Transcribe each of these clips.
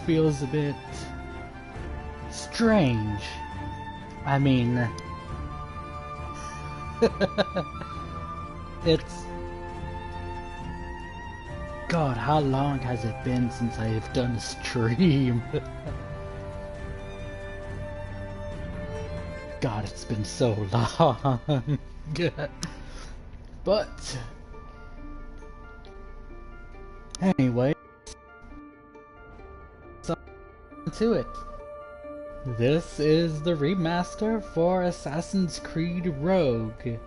feels a bit strange. I mean, it's... God, how long has it been since I've done a stream? God, it's been so long. But anyway, so to it. This is the remaster for Assassin's Creed Rogue.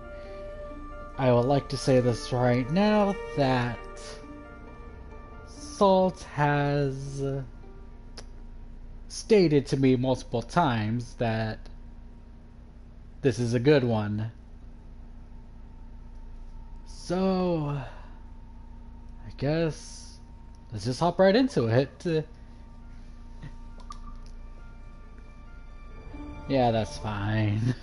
I would like to say this right now that Salt has stated to me multiple times that this is a good one. So, I guess let's just hop right into it. Yeah, that's fine.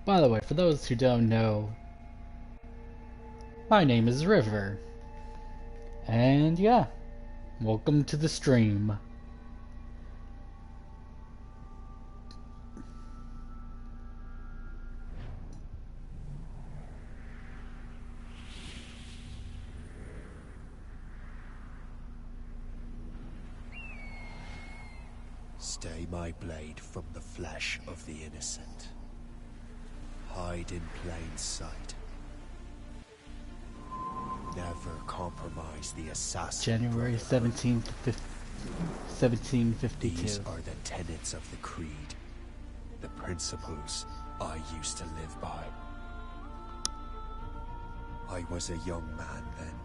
By the way, for those who don't know, my name is River. And yeah, welcome to the stream. Stay my blade from the flesh of the innocent. Hide in plain sight. Never compromise the assassin. January 17th, 1752. These are the tenets of the creed. The principles I used to live by. I was a young man then.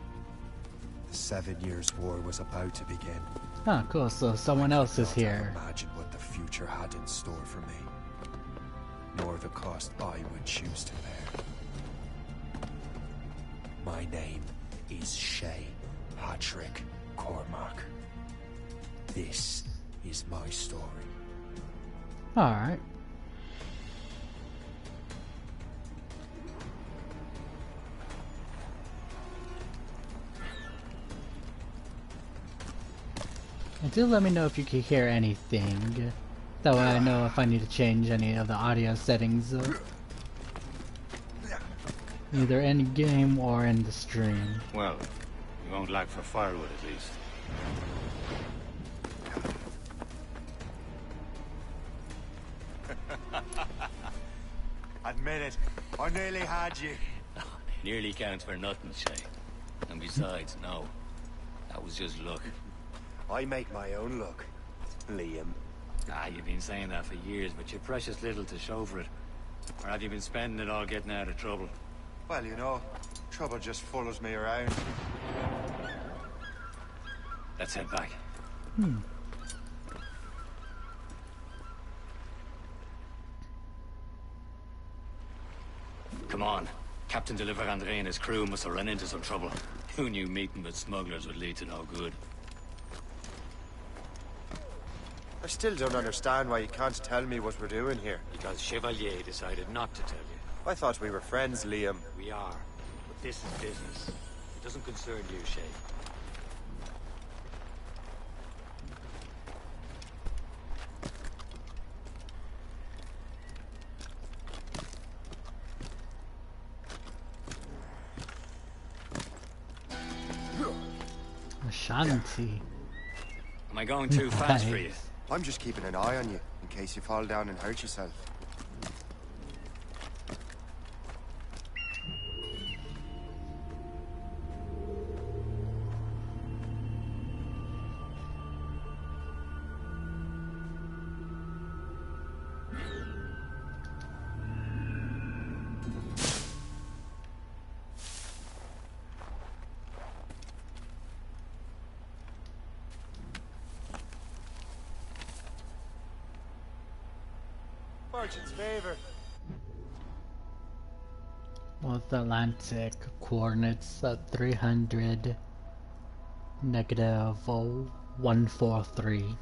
The 7 Years' War was about to begin. Ah, cool, so someone else is here. Imagine what the future had in store for me, nor the cost I would choose to bear. My name is Shay Patrick Cormac. This is my story. Alright. And do let me know if you can hear anything. That way I know if I need to change any of the audio settings. Either in game or in the stream. Well, you won't lack for firewood at least. Admit it, I nearly had you. Nearly counts for nothing, Shay. And besides, no. That was just luck. I make my own luck, Liam. Ah, you've been saying that for years, but you've precious little to show for it. Or have you been spending it all getting out of trouble? Well, you know, trouble just follows me around. Let's head back. Come on. Captain de Andre and his crew must have run into some trouble. Who knew meeting with smugglers would lead to no good? I still don't understand why you can't tell me what we're doing here. Because Chevalier decided not to tell you. I thought we were friends, Liam. We are. But this is business. It doesn't concern you, Shay. Ashanti. Am I going too fast for you? I'm just keeping an eye on you, in case you fall down and hurt yourself. Fortune's favor. North Atlantic coordinates at 300 negative 143.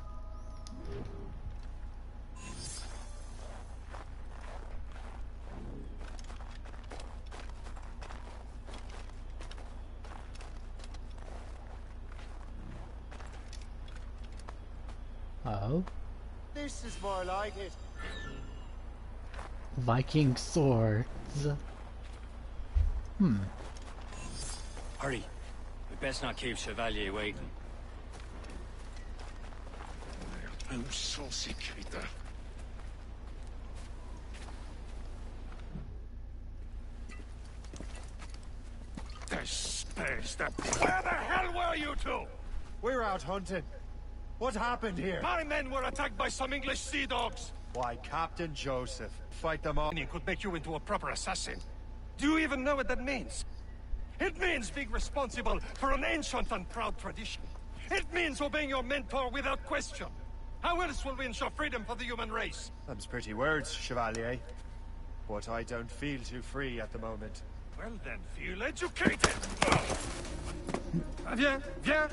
go. This is more like it. Viking swords. Hurry. We best not keep Chevalier waiting. I'm saucy creature. The space that... Where the hell were you two? We're out hunting. What happened here? My men were attacked by some English sea dogs. Why, Captain Joseph. Fight them off. Could make you into a proper assassin. Do you even know what that means? It means being responsible for an ancient and proud tradition. It means obeying your mentor without question. How else will we ensure freedom for the human race? Them's pretty words, Chevalier. But I don't feel too free at the moment. Well then, feel educated. Viens, viens.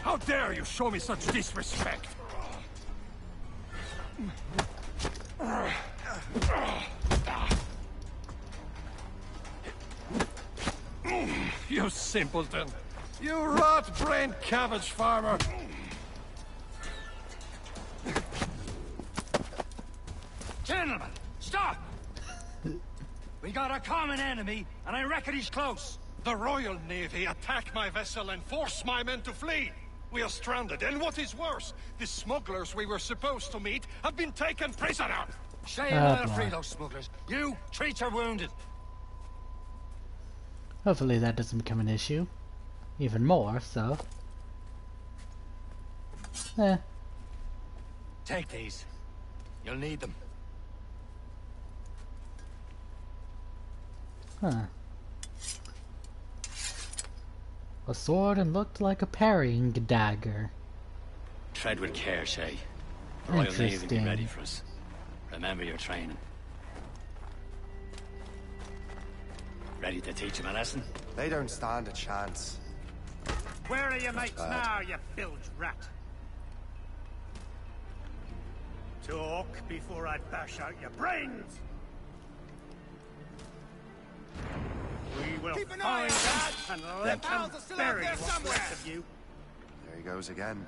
How dare you show me such disrespect? You simpleton. You rot-brained cabbage farmer. Gentlemen, stop! We got a common enemy, and I reckon he's close. The Royal Navy attacked my vessel and forced my men to flee. We are stranded, and what is worse, the smugglers we were supposed to meet have been taken prisoner. Stay in there, free those smugglers. You, treat your wounded. Hopefully that doesn't become an issue. Even more, so. Take these. You'll need them. Huh. A sword and looked like a parrying dagger. Tread with care, Shay. The Royal Navy will be Interesting. ready for us. Remember your training. Ready to teach him a lesson? They don't stand a chance. Where are your mates now, you bilge rat? Talk before I bash out your brains! We will Keep an find eye that on and let them pals are still out bury there what's somewhere. left of you. There he goes again.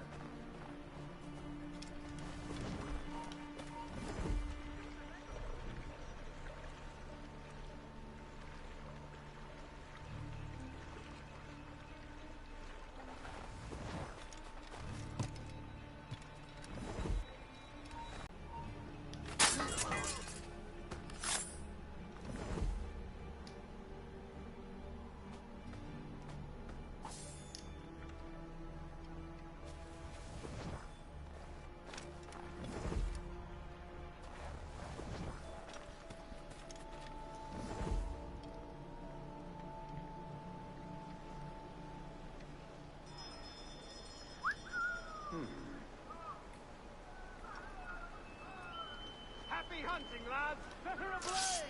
Happy hunting, lads! Set her ablaze!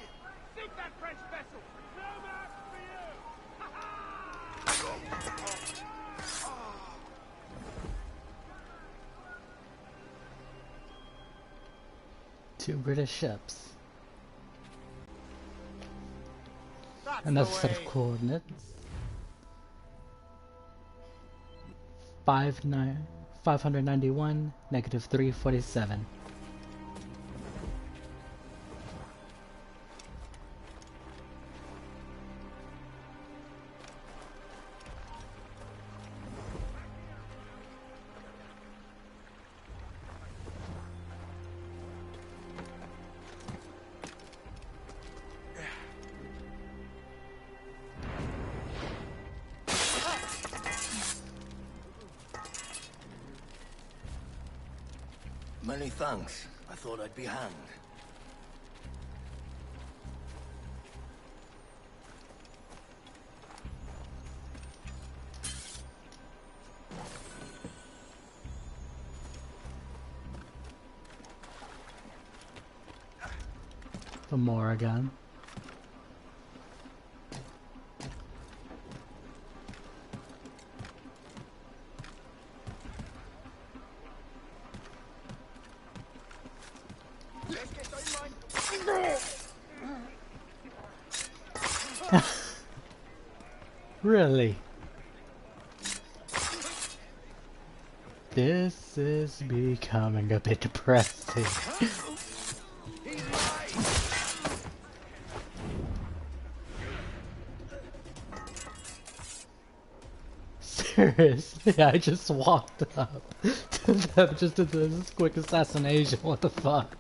Sink that French vessel! No match for you! Two British ships. That's Another the set of way. coordinates. 591, negative 347. Many thanks. I thought I'd be hanged. The Morrigan. Really? This is becoming a bit depressing. Seriously, I just walked up to them just to do this quick assassination. What the fuck?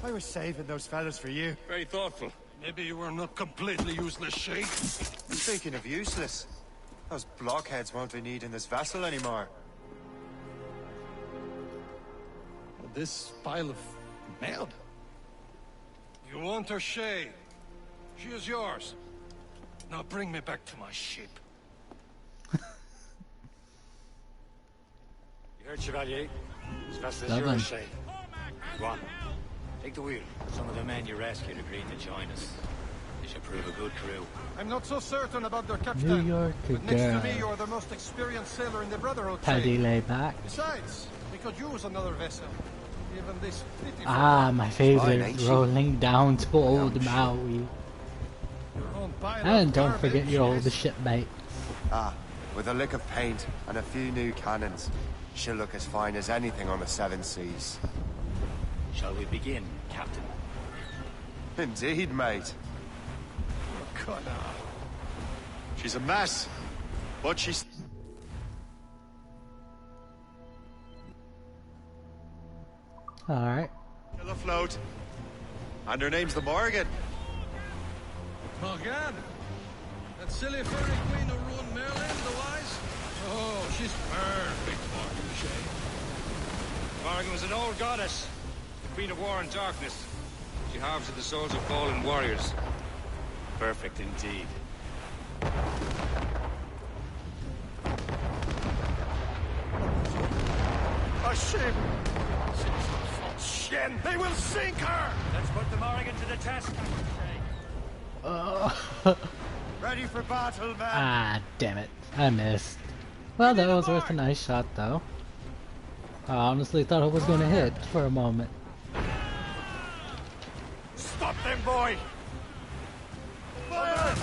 I was saving those fellas for you. Very thoughtful. Maybe you were not completely useless, Sheik. Speaking of useless, those blockheads won't be needing this vessel anymore. This pile of mail? You want her, Shay? She is yours. Now bring me back to my ship. You heard, Chevalier? This vessel is Lovely. yours, Shay. Go on. Take the wheel. Some of the men you rescued agreed to join us. They should prove a good crew. I'm not so certain about their captain. New York But next to me, girl. you're the most experienced sailor in the Brotherhood. How do you Shay. lay back? Besides, we could use another vessel. Even this pitiful Ah, one. my Fine, favorite, ain't she? rolling down to old sure. Maui. Your own pile And of don't garbage, forget your old yes. shipmate. Ah, with a lick of paint and a few new cannons, she'll look as fine as anything on the Seven Seas. Shall we begin, Captain? Indeed, mate. Connor. She's a mess, but she's... Alright. still afloat. And her name's the Morgan. Morgan? That silly fairy queen who ruined Merlin, the wise? Oh, she's perfect for you, Shay. Morgan was an old goddess, the queen of war and darkness. She harvested the souls of fallen warriors. Perfect indeed. A ship! Shit! They will sink her! Let's put the Morgan to the test, Captain Shay. Ready for battle, man. Ah, damn it. I missed. Well, that was worth a nice shot, though. I honestly thought it was going to hit for a moment. Stop them, boy! Fire!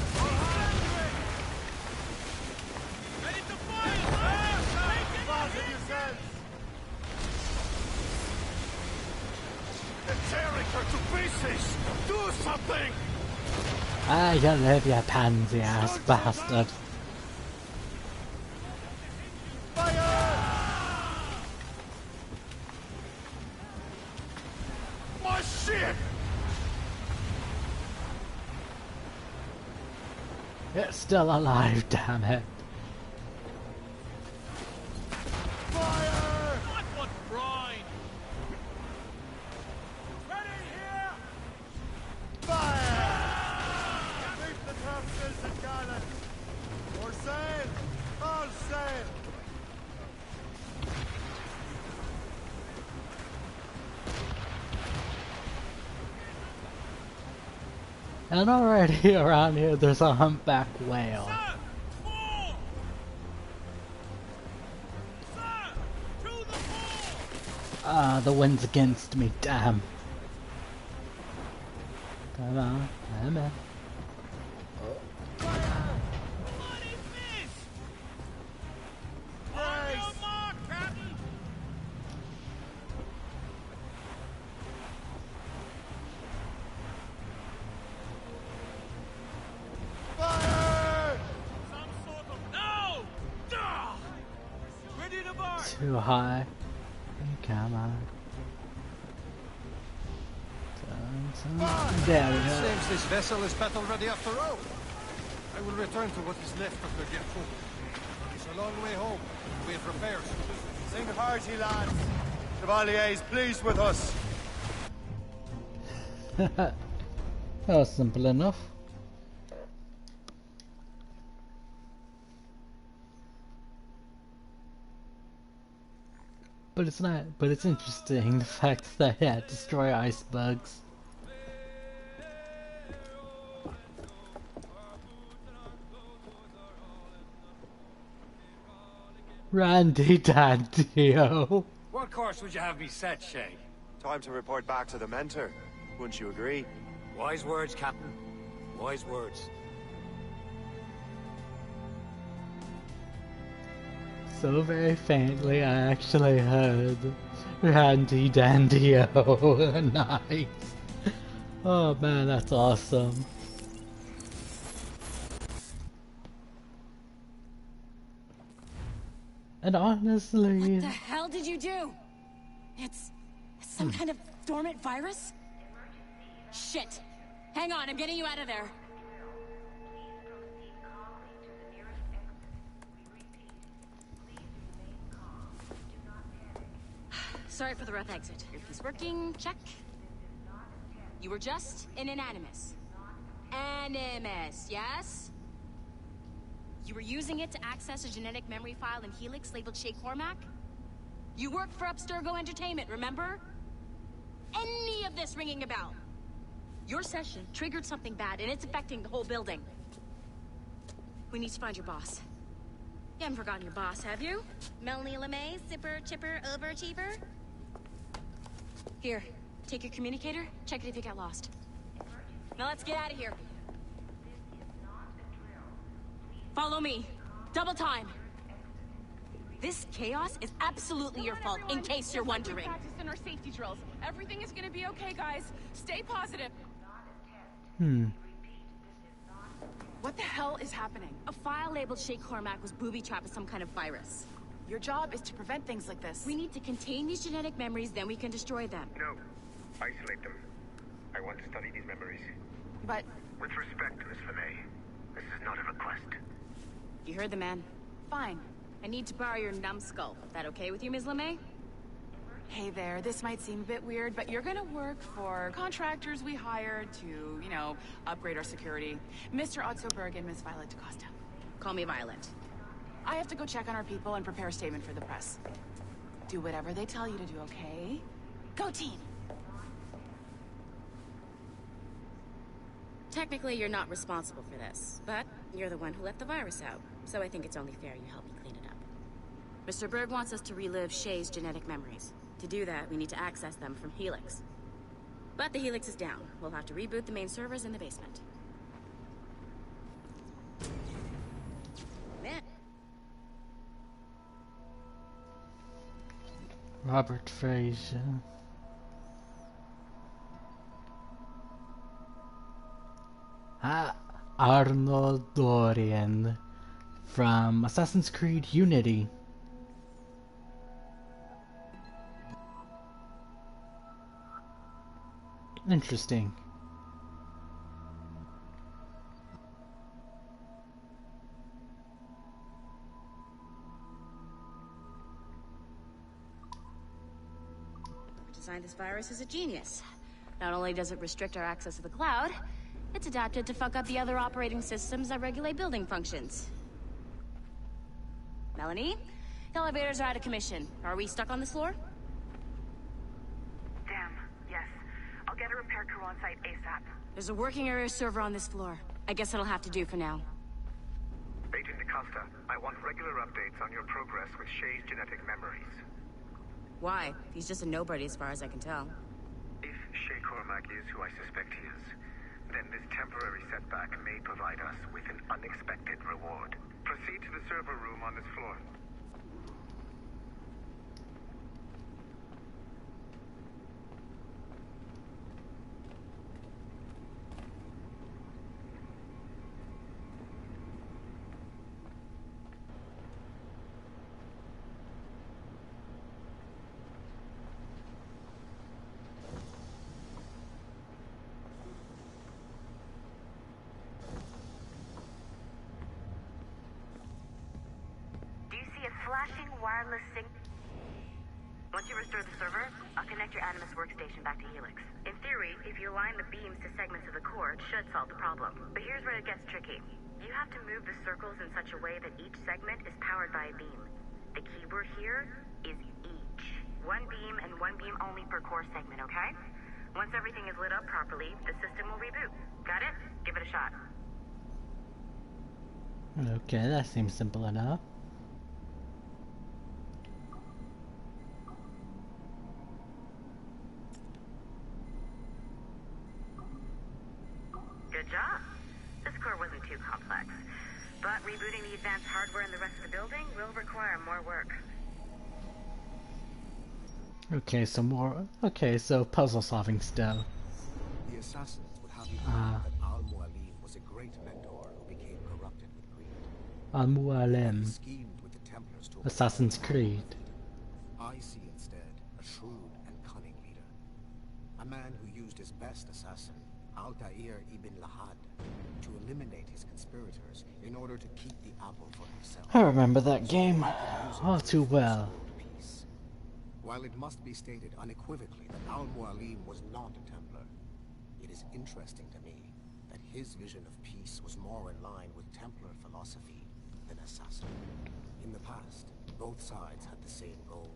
Ready to fire, sir! Fasten yourselves. They're tearing her to pieces! Do something! Ah, you live, you pansy ass bastard. My ship! It's still alive, damn it. Fire! What brine? Ready here! Fire! Keep the topsails and gallant. More sail! All sail! And already around here there's a humpback whale. Sir! Fore! Sir! To the fore! Ah, the wind's against me, damn. Come on, come on. What is this? On your mark, Captain! Fire! Some sort of... No! Duh! Ready to bar! Too high. Come on. There we go. Seems this vessel is battle ready after all. I will return to what is left of the Gertrude. It's a long way home. We have repairs. Sing hearty, lads. Chevalier is pleased with us. That was simple enough. But it's not, but it's interesting the fact that, yeah, destroy ice bugs. Randy Dandio. What course would you have me set, Shay? Time to report back to the mentor. Wouldn't you agree? Wise words, Captain. Wise words. So very faintly, I actually heard Randy Dandio. Nice. Oh man, that's awesome. And honestly... What the hell did you do? It's some kind of dormant virus? Shit. Hang on, I'm getting you out of there. Sorry for the rough exit. Earpiece working, check. You were just in an animus. Animus, yes? You were using it to access a genetic memory file in Helix labeled Shay Cormac? You worked for Abstergo Entertainment, remember? Any of this ringing a bell? Your session triggered something bad, and it's affecting the whole building. We need to find your boss. You haven't forgotten your boss, have you? Melanie LeMay, zipper, chipper, overachiever? Here, take your communicator, check it if you got lost. Now let's get out of here. Follow me. Double time. This chaos is absolutely your fault, in case you're wondering. Practice in our safety drills. Everything is gonna be okay, guys. Stay positive. What the hell is happening? A file labeled Shay Cormac was booby-trapped with some kind of virus. Your job is to prevent things like this. We need to contain these genetic memories, then we can destroy them. No. Isolate them. I want to study these memories. But... With respect, Miss LeMay, this is not a request. You heard the man. fine. I need to borrow your numbskull. That okay with you, Ms. LeMay? Hey there, this might seem a bit weird, but you're gonna work for contractors we hired to, you know, upgrade our security. Mr. Otzoberg and Ms. Violet DaCosta. Call me Violet. I have to go check on our people and prepare a statement for the press. Do whatever they tell you to do, okay? Go team! Technically, you're not responsible for this, but you're the one who let the virus out, so I think it's only fair you help me clean it up. Mr. Berg wants us to relive Shay's genetic memories. To do that, we need to access them from Helix. But the Helix is down. We'll have to reboot the main servers in the basement. Man. Robert Fraser. Arnold Dorian from Assassin's Creed Unity. Interesting. Whoever designed this virus is a genius. Not only does it restrict our access to the cloud, it's adapted to fuck up the other operating systems that regulate building functions. Melanie? The elevators are out of commission. Are we stuck on this floor? Damn, yes. I'll get a repair crew on site ASAP. There's a working area server on this floor. I guess it'll have to do for now. Agent DaCosta, I want regular updates on your progress with Shay's genetic memories. Why? He's just a nobody as far as I can tell. If Shay Cormac is who I suspect he is, then this temporary setback may provide us with an unexpected reward. Proceed to the server room on this floor. Flashing wireless signal. Once you restore the server, I'll connect your Animus workstation back to Helix. In theory, if you align the beams to segments of the core, it should solve the problem. But here's where it gets tricky. You have to move the circles in such a way that each segment is powered by a beam. The keyword here is each. One beam and one beam only per core segment, okay? Once everything is lit up properly, the system will reboot. Got it? Give it a shot. Okay, that seems simple enough. Good job. This core wasn't too complex. But rebooting the advanced hardware in the rest of the building will require more work. Okay, so puzzle solving still. The assassins would have you believe that Al-Mualim was a great mentor who became corrupted with greed. Al-Mualim. He schemed with the Templars to Assassin's Creed. I see instead a shrewd and cunning leader. A man who used his best assassin, Altair ibn Lahad, to eliminate his conspirators in order to keep the apple for himself. I remember that game all too well. While it must be stated unequivocally that Al-Mualim was not a Templar, it is interesting to me that his vision of peace was more in line with Templar philosophy than assassin. In the past, both sides had the same goal,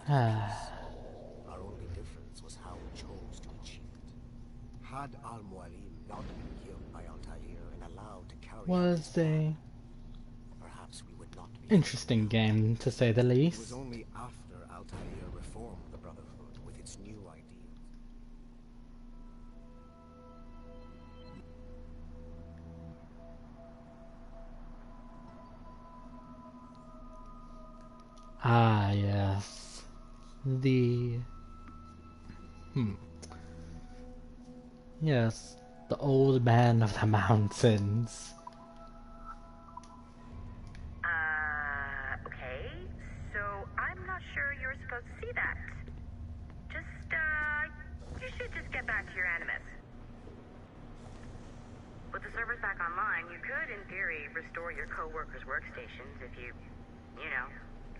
that of peace. Our only difference was how we chose to achieve it. Had Al-Mualim not been killed by Altair and allowed to carry was a perhaps we would not be interesting game, to say the least. It was only after Altair reformed the Brotherhood with its new ideals. Ah, yes. The... Yes, the old man of the mountains. Okay. So, I'm not sure you're supposed to see that. You should just get back to your Animus. With the servers back online, you could, in theory, restore your co-workers' workstations if you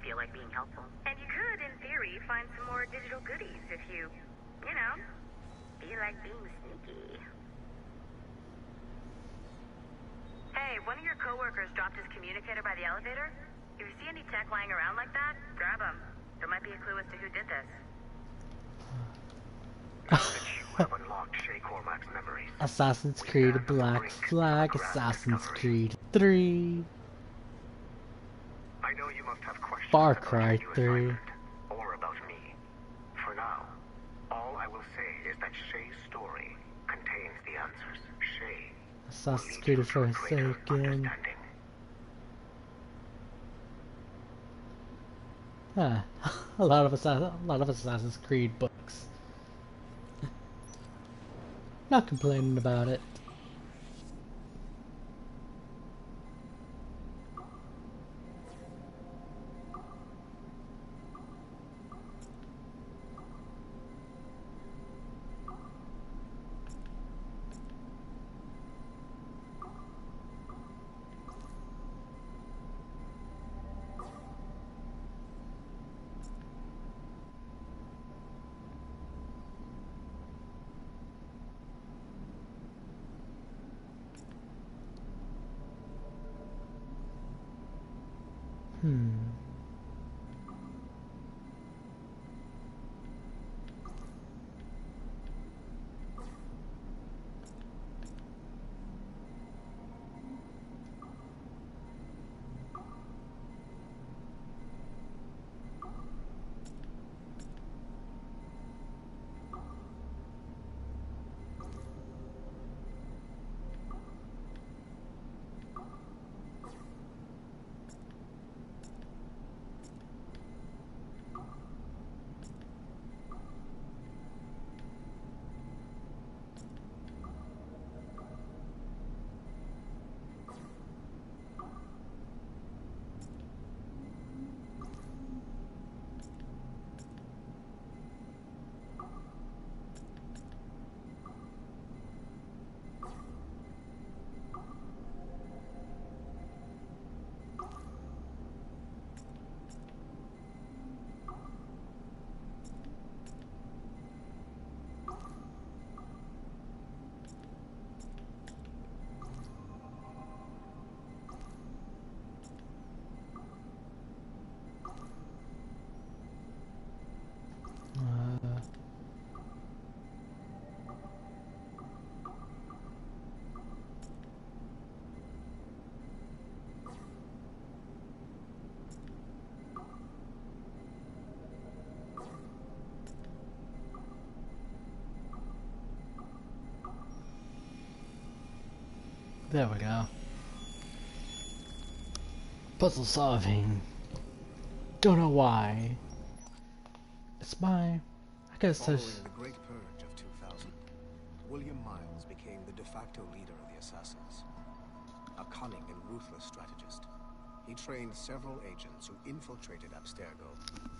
feel like being helpful. And you could, in theory, find some more digital goodies if you feel like being sneaky. Hey, one of your co-workers dropped his communicator by the elevator. If you see any tech lying around like that, grab them. There might be a clue as to who did this. Now that you have unlocked Shay Cormac's memories, Assassin's Creed Black Flag, Assassin's Creed 3, I know you must have questions Far about Cry your new 3. assignment, or about me. For now, all I will say is that Shay's story contains the answers. Shay Assassin's Creed Forsaken. A lot of Assassin's Creed books. Not complaining about it. There we go. Puzzle solving. Don't know why. It's my... I guess Following there's... the Great Purge of 2000, William Miles became the de facto leader of the Assassins. A cunning and ruthless strategist, he trained several agents who infiltrated Abstergo,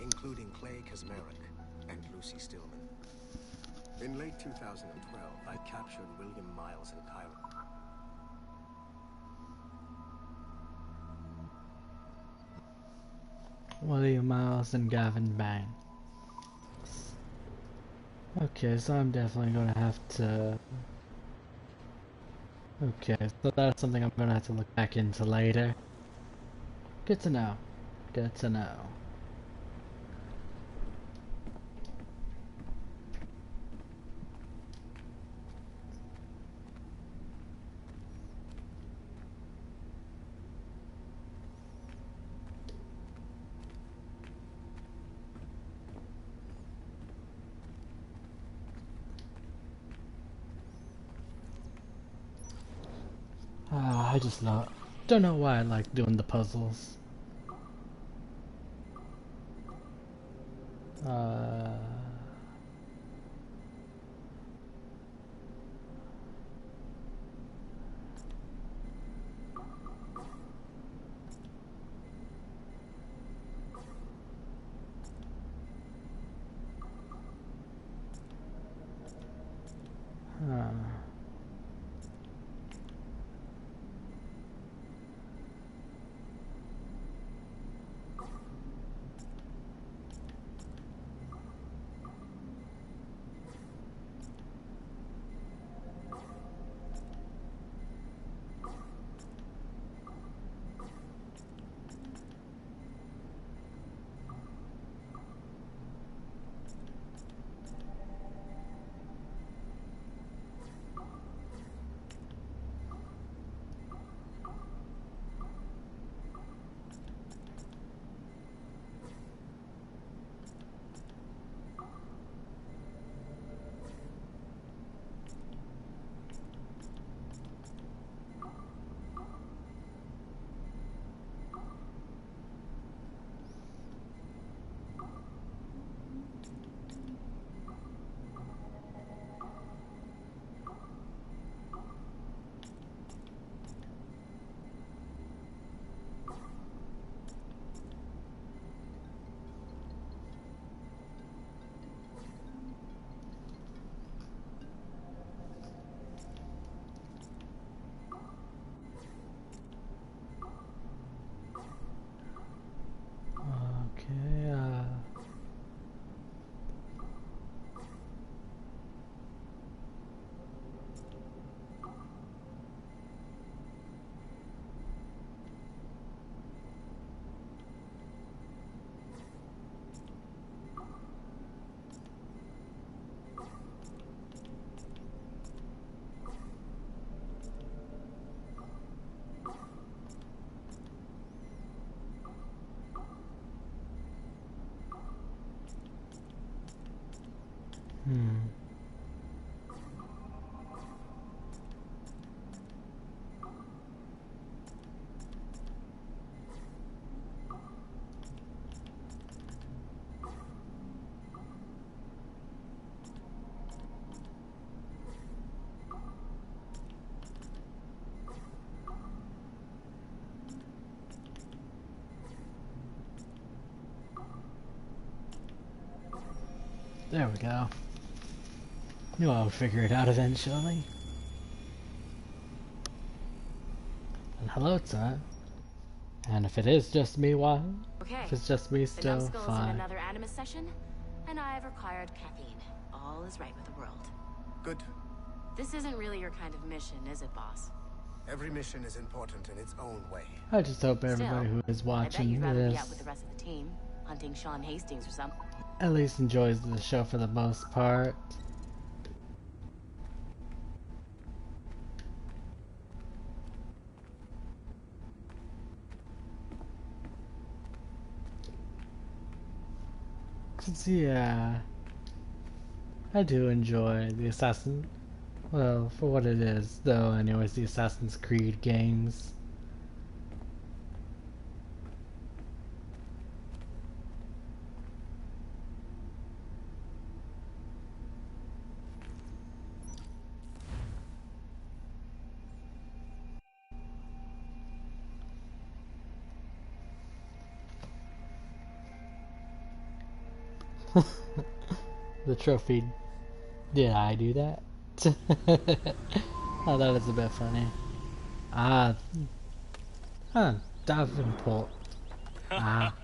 including Clay Kazmarek and Lucy Stillman. In late 2012, I captured William Miles in Cairo. William Miles and Gavin Bang. Okay, so I'm definitely gonna have to... Okay, so that's something I'm gonna have to look back into later. Good to know. Good to know. I just don't know why I like doing the puzzles. Okay, there we go. Knew I would figure it out eventually. And hello, Todd. And if it is just me, why? Okay. If it's just me, The still numbskull's fine. in another Animus session, and I've required caffeine. All is right with the world. Good. This isn't really your kind of mission, is it, boss? Every mission is important in its own way. I just hope everybody Still, who is I bet watching you'd rather be out this with the rest of the team, hunting Sean Hastings or something. at least enjoys the show for the most part. Cause yeah, I do enjoy the Assassin. Well, for what it is, though, anyways, the Assassin's Creed games. The trophy. Did I do that? Oh, that was a bit funny. Ah. Huh. Davenport. Ah.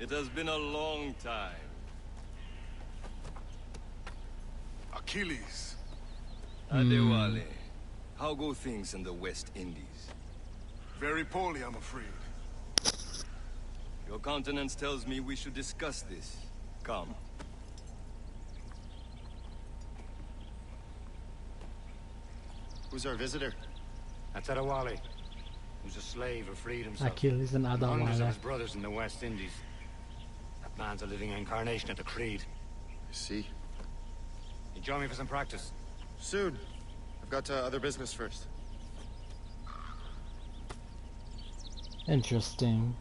It has been a long time. Achilles. Adewale. How go things in the West Indies? Very poorly, I'm afraid. Your countenance tells me we should discuss this. Come. Who's our visitor? That's Adewale, who's a slave who freed himself. Achilles and Hundreds of Adewale. his brothers in the West Indies. That man's a living incarnation of the Creed. I see. You join me for some practice? Soon. I've got other business first. Interesting.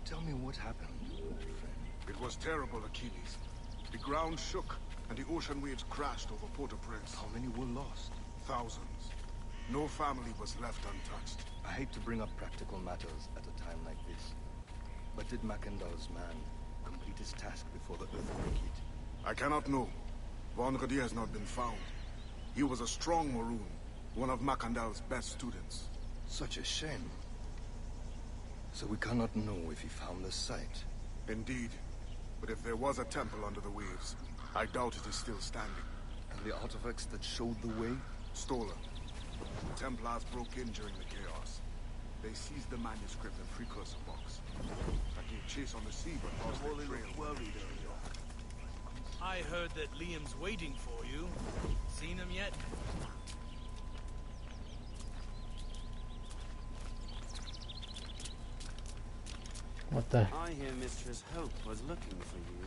Tell me what happened, old friend. It was terrible, Achilles. The ground shook, and the ocean waves crashed over Port-au-Prince. How many were lost? Thousands. No family was left untouched. I hate to bring up practical matters at a time like this. But did Macandal's man complete his task before the earthquake hit? I cannot know. Vonredi has not been found. He was a strong Maroon, one of Macandal's best students. Such a shame. So we cannot know if he found the site. Indeed. But if there was a temple under the waves, I doubt it is still standing. And the artifacts that showed the way? Stolen. The Templars broke in during the chaos. They seized the manuscript and precursor box. I gave chase on the sea, but lost their trail. I heard that Liam's waiting for you. Seen him yet? What the? I hear Mistress Hope was looking for you.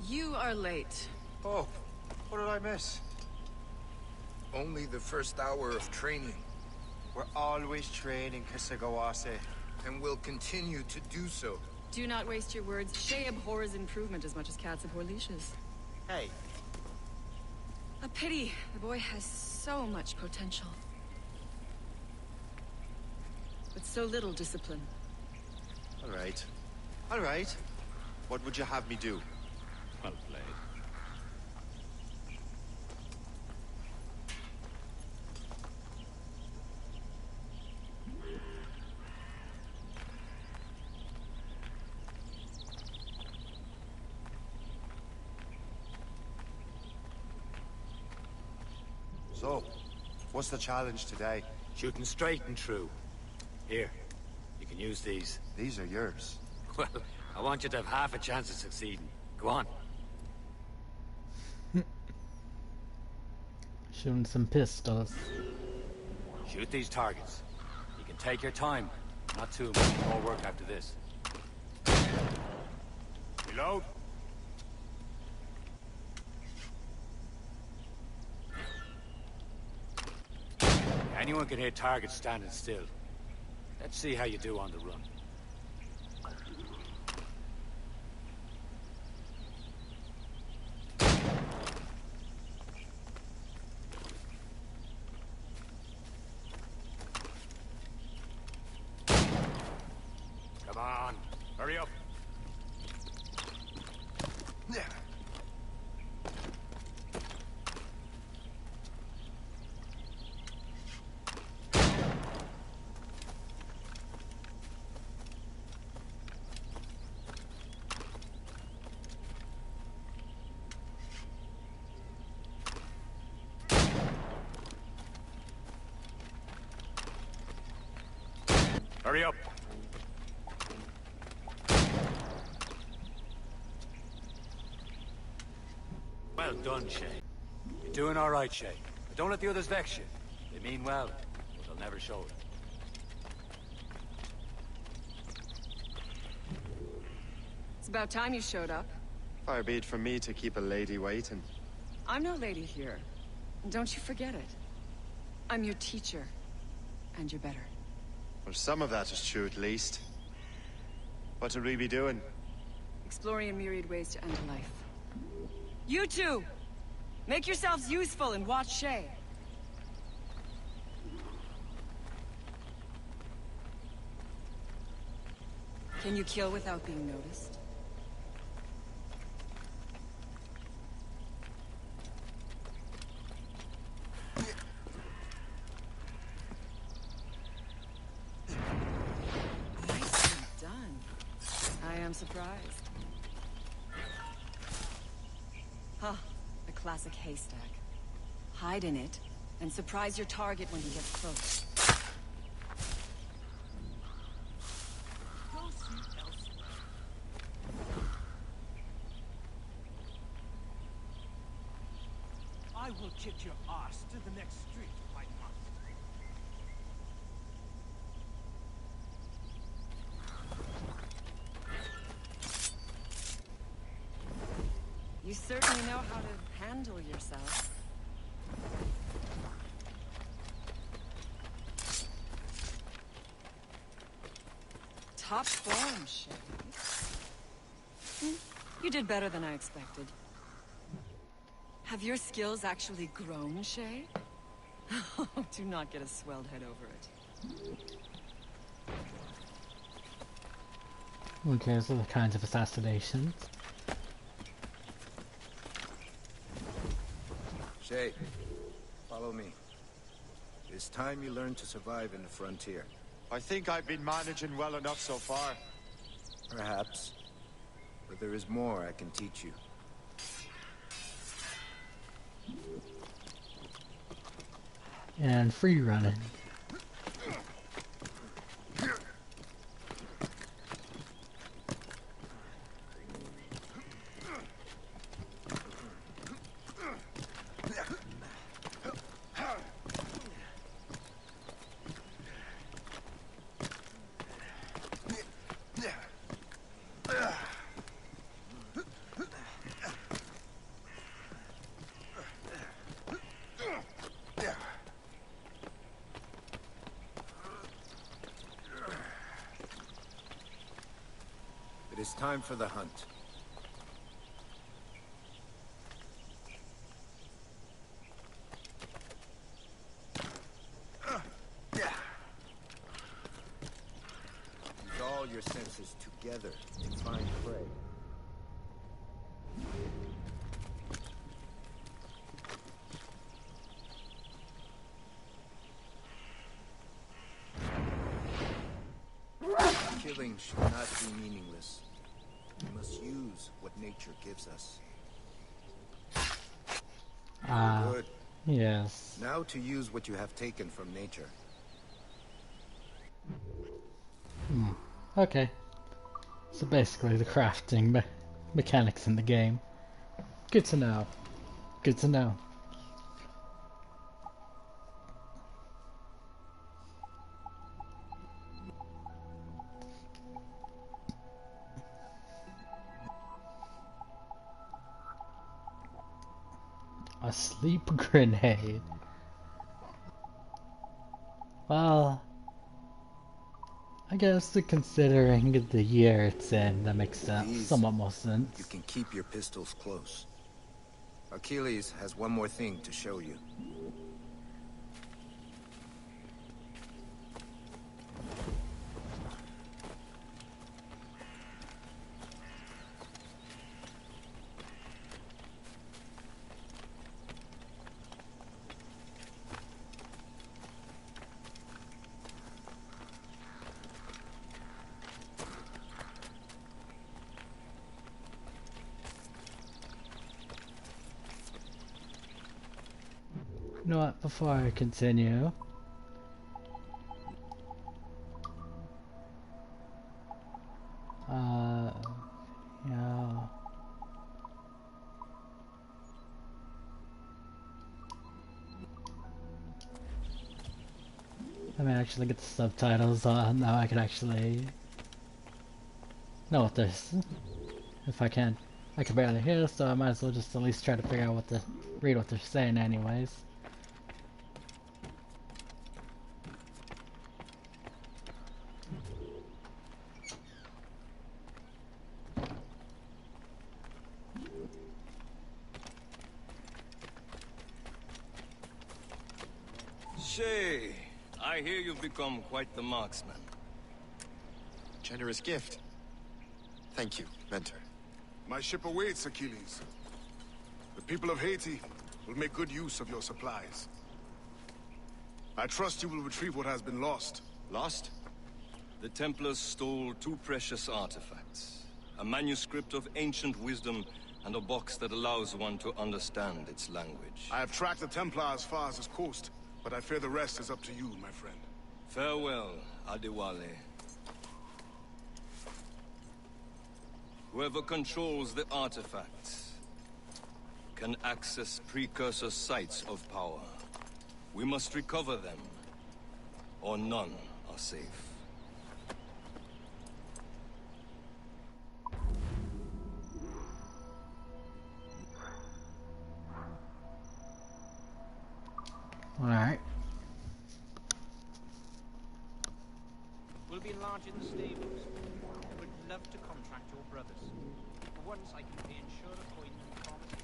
You are late. Oh, what did I miss? Only the first hour of training. We're always training, Kisagawase. And will continue to do so. Do not waste your words. Shay abhors improvement as much as cats abhor leashes. Hey. A pity. The boy has so much potential. But so little discipline. All right. All right. What would you have me do? Well played. So, what's the challenge today? Shooting straight and true. Here, you can use these. These are yours. Well, I want you to have half a chance of succeeding. Go on. Shooting some pistols. Shoot these targets. You can take your time. Not too much more work after this. Reload. Anyone can hit targets standing still. Let's see how you do on the run. Come on, hurry up. Yeah. Hurry up. Well done, Shay. You're doing all right, Shay. But don't let the others vex you. They mean well, but they'll never show it. It's about time you showed up. Far be it from me to keep a lady waiting. I'm no lady here. Don't you forget it. I'm your teacher. And you're better. Well, some of that is true at least. What would we be doing? Exploring a myriad ways to end a life. You two! Make yourselves useful and watch Shay. Can you kill without being noticed? Nicely done. I am surprised. Huh. A classic haystack. Hide in it, and surprise your target when he gets close. I will kick your ass to the next street if I must. You certainly know how to handle yourself. Top form, Shay. You did better than I expected. Have your skills actually grown, Shay? Do not get a swelled head over it. Okay, so the kinds of assassinations. Shay, follow me. It's time you learn to survive in the frontier. I think I've been managing well enough so far. Perhaps. But there is more I can teach you. And free running. It is time for the hunt. Use all your senses together to find prey. Killing should not be meaningless. We must use what nature gives us. Good. Yes. Now to use what you have taken from nature. Okay. So basically the crafting mechanics in the game. Good to know. Good to know. A sleep grenade. Well, I guess considering the year it's in, that makes somewhat more sense. You can keep your pistols close. Achilles has one more thing to show you. You know what, before I continue, yeah, I may actually get the subtitles on. Now I can actually know what there's. If I can. I can barely hear, so I might as well just at least try to figure out read what they're saying anyways. Shay, I hear you've become quite the marksman. Generous gift. Thank you, mentor. My ship awaits, Achilles. The people of Haiti will make good use of your supplies. I trust you will retrieve what has been lost. Lost? The Templars stole 2 precious artifacts. A manuscript of ancient wisdom and a box that allows one to understand its language. I have tracked the Templar as far as this coast, but I fear the rest is up to you, my friend. Farewell, Adewale. Whoever controls the artifacts can access precursor sites of power. We must recover them, or none are safe. Alright. We'll be enlarging the stables. Would love to contract your brothers. For once, I can pay insure appointment promises.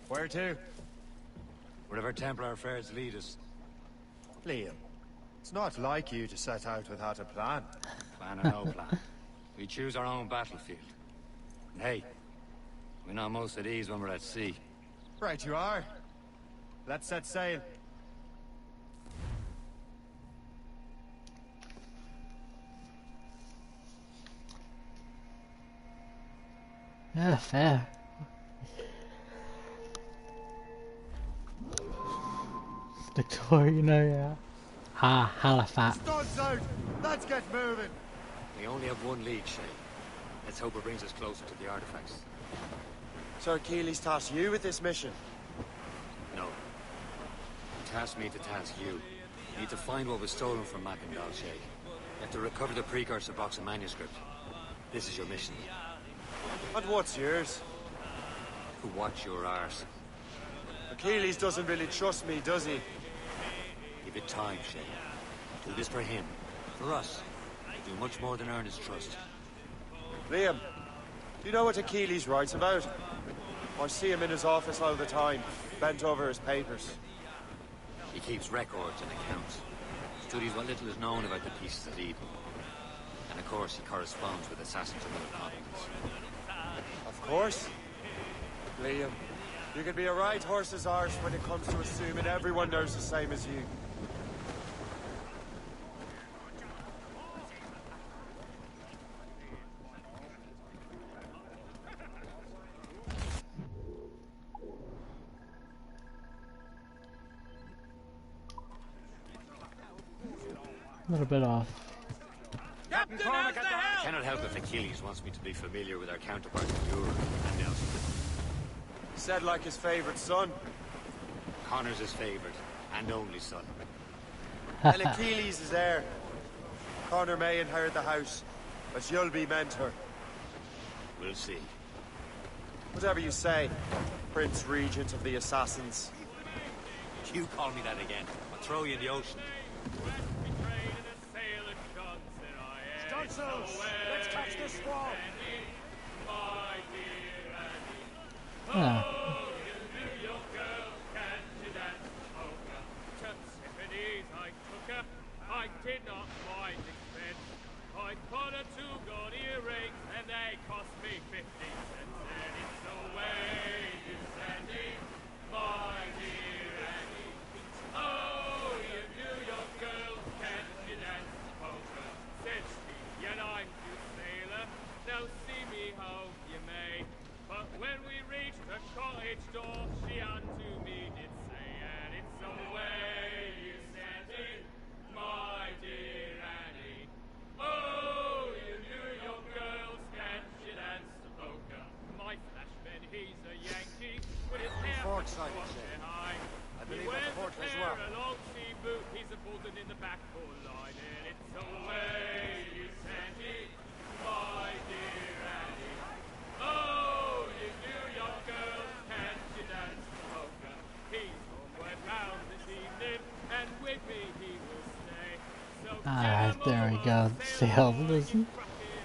Where to? Wherever Templar affairs lead us. Liam, it's not like you to set out without a plan. Plan or no plan. We choose our own battlefield. And hey, we're not most at ease when we're at sea. Right you are. Let's set sail. Yeah, fair. Victoria, yeah. Halifax. Studs out! Let's get moving! We only have one lead, Shay. Let's hope it brings us closer to the artifacts. Sir Achilles tasked you with this mission. No. He tasked me to task you. You need to find what was stolen from Mackendal, Shay. You have to recover the precursor box and manuscript. This is your mission. And what's yours? To watch your arse. Achilles doesn't really trust me, does he? Give it time, Shay. Do this for him. For us. Do much more than earn his trust. Liam, do you know what Achilles writes about? I see him in his office all the time, bent over his papers. He keeps records and accounts. Studies what little is known about the pieces of Eden. And of course, he corresponds with assassins from other continents. Of course. Liam, you can be a right horse's arse when it comes to assuming everyone knows the same as you. A little bit off. Captain, how's the hell? I cannot help if Achilles wants me to be familiar with our counterparts in Europe and elsewhere. Said like his favorite son. Connor's his favorite and only son. And Achilles is heir. Connor may inherit the house, but you'll be mentor. We'll see. Whatever you say, Prince Regent of the Assassins. You call me that again, I'll throw you in the ocean. Let's catch this squall! Yeah. how you may. But when we reached the cottage door, she unto me did say, and it's the way you sent it, my dear Annie. Oh, you New York girls, can you dance the polka? My flashman, he's a Yankee, with his hair Forkside, high. I believe He wears that's port a as pair well. of long sea boot, he's a bulletin in the back for line, and it's the way you sent it, my dear Annie. Oh, you New York girls, can you dance the polka? He's homeward bound this evening, and with me he will stay. So Alright, there we go. Sail this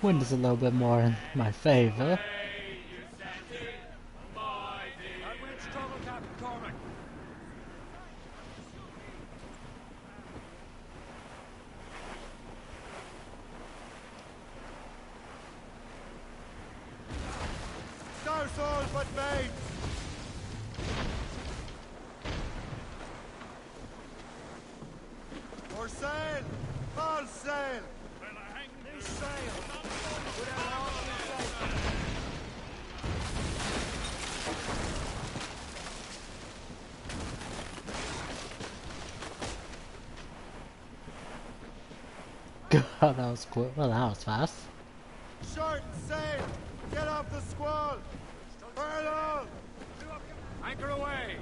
wind is a little bit more in my favor. Scousals but mates! For sail! All sail! New sail! Without half the sail! God, that was quick. Well, that was fast. Short sail! Get off the squall! Furlong! Anchor away!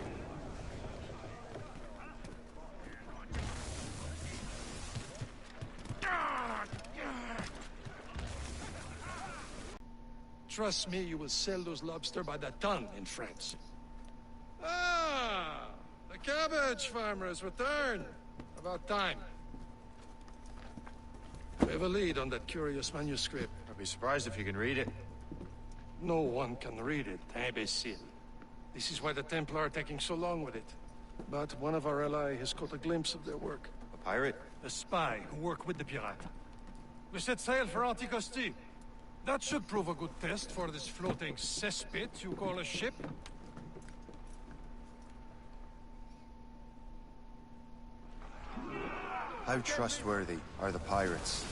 Trust me, you will sell those lobster by the ton in France. Ah! The cabbage farmer has returned. About time. We have a lead on that curious manuscript. I'd be surprised if you can read it. No one can read it, imbecile. This is why the Templar are taking so long with it. But one of our allies has caught a glimpse of their work. A pirate? A spy who worked with the pirate. We set sail for Anticosti. That should prove a good test for this floating cesspit you call a ship. How trustworthy are the pirates?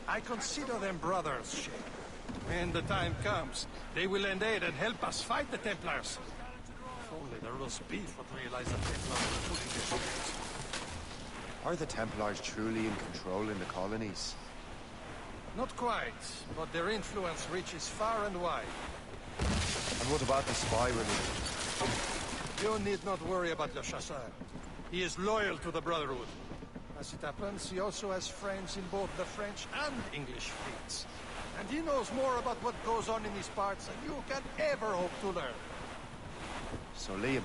I consider them brothers, Shay. When the time comes, they will lend aid and help us fight the Templars. If only the roast beef would realize that Templars are putting their ships. Are the Templars truly in control in the colonies? Not quite, but their influence reaches far and wide. And what about the spy religion? You need not worry about Le Chasseur. He is loyal to the Brotherhood. As it happens, he also has friends in both the French and English fleets. And he knows more about what goes on in these parts than you can ever hope to learn. So Liam,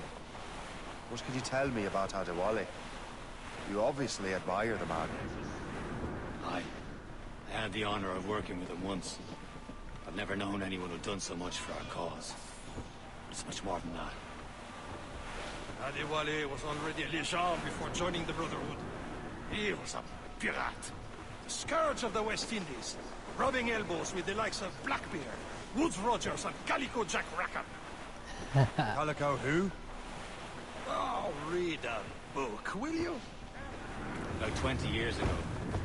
what can you tell me about Adewale? You obviously admire the man. I had the honor of working with him once. I've never known anyone who'd done so much for our cause. It's much more than that. Adewale was already a legend before joining the Brotherhood. He was a pirate. The scourge of the West Indies. Rubbing elbows with the likes of Blackbeard, Woodes Rogers, and Calico Jack Rackham. Calico who? Oh, read a book, will you? About 20 years ago,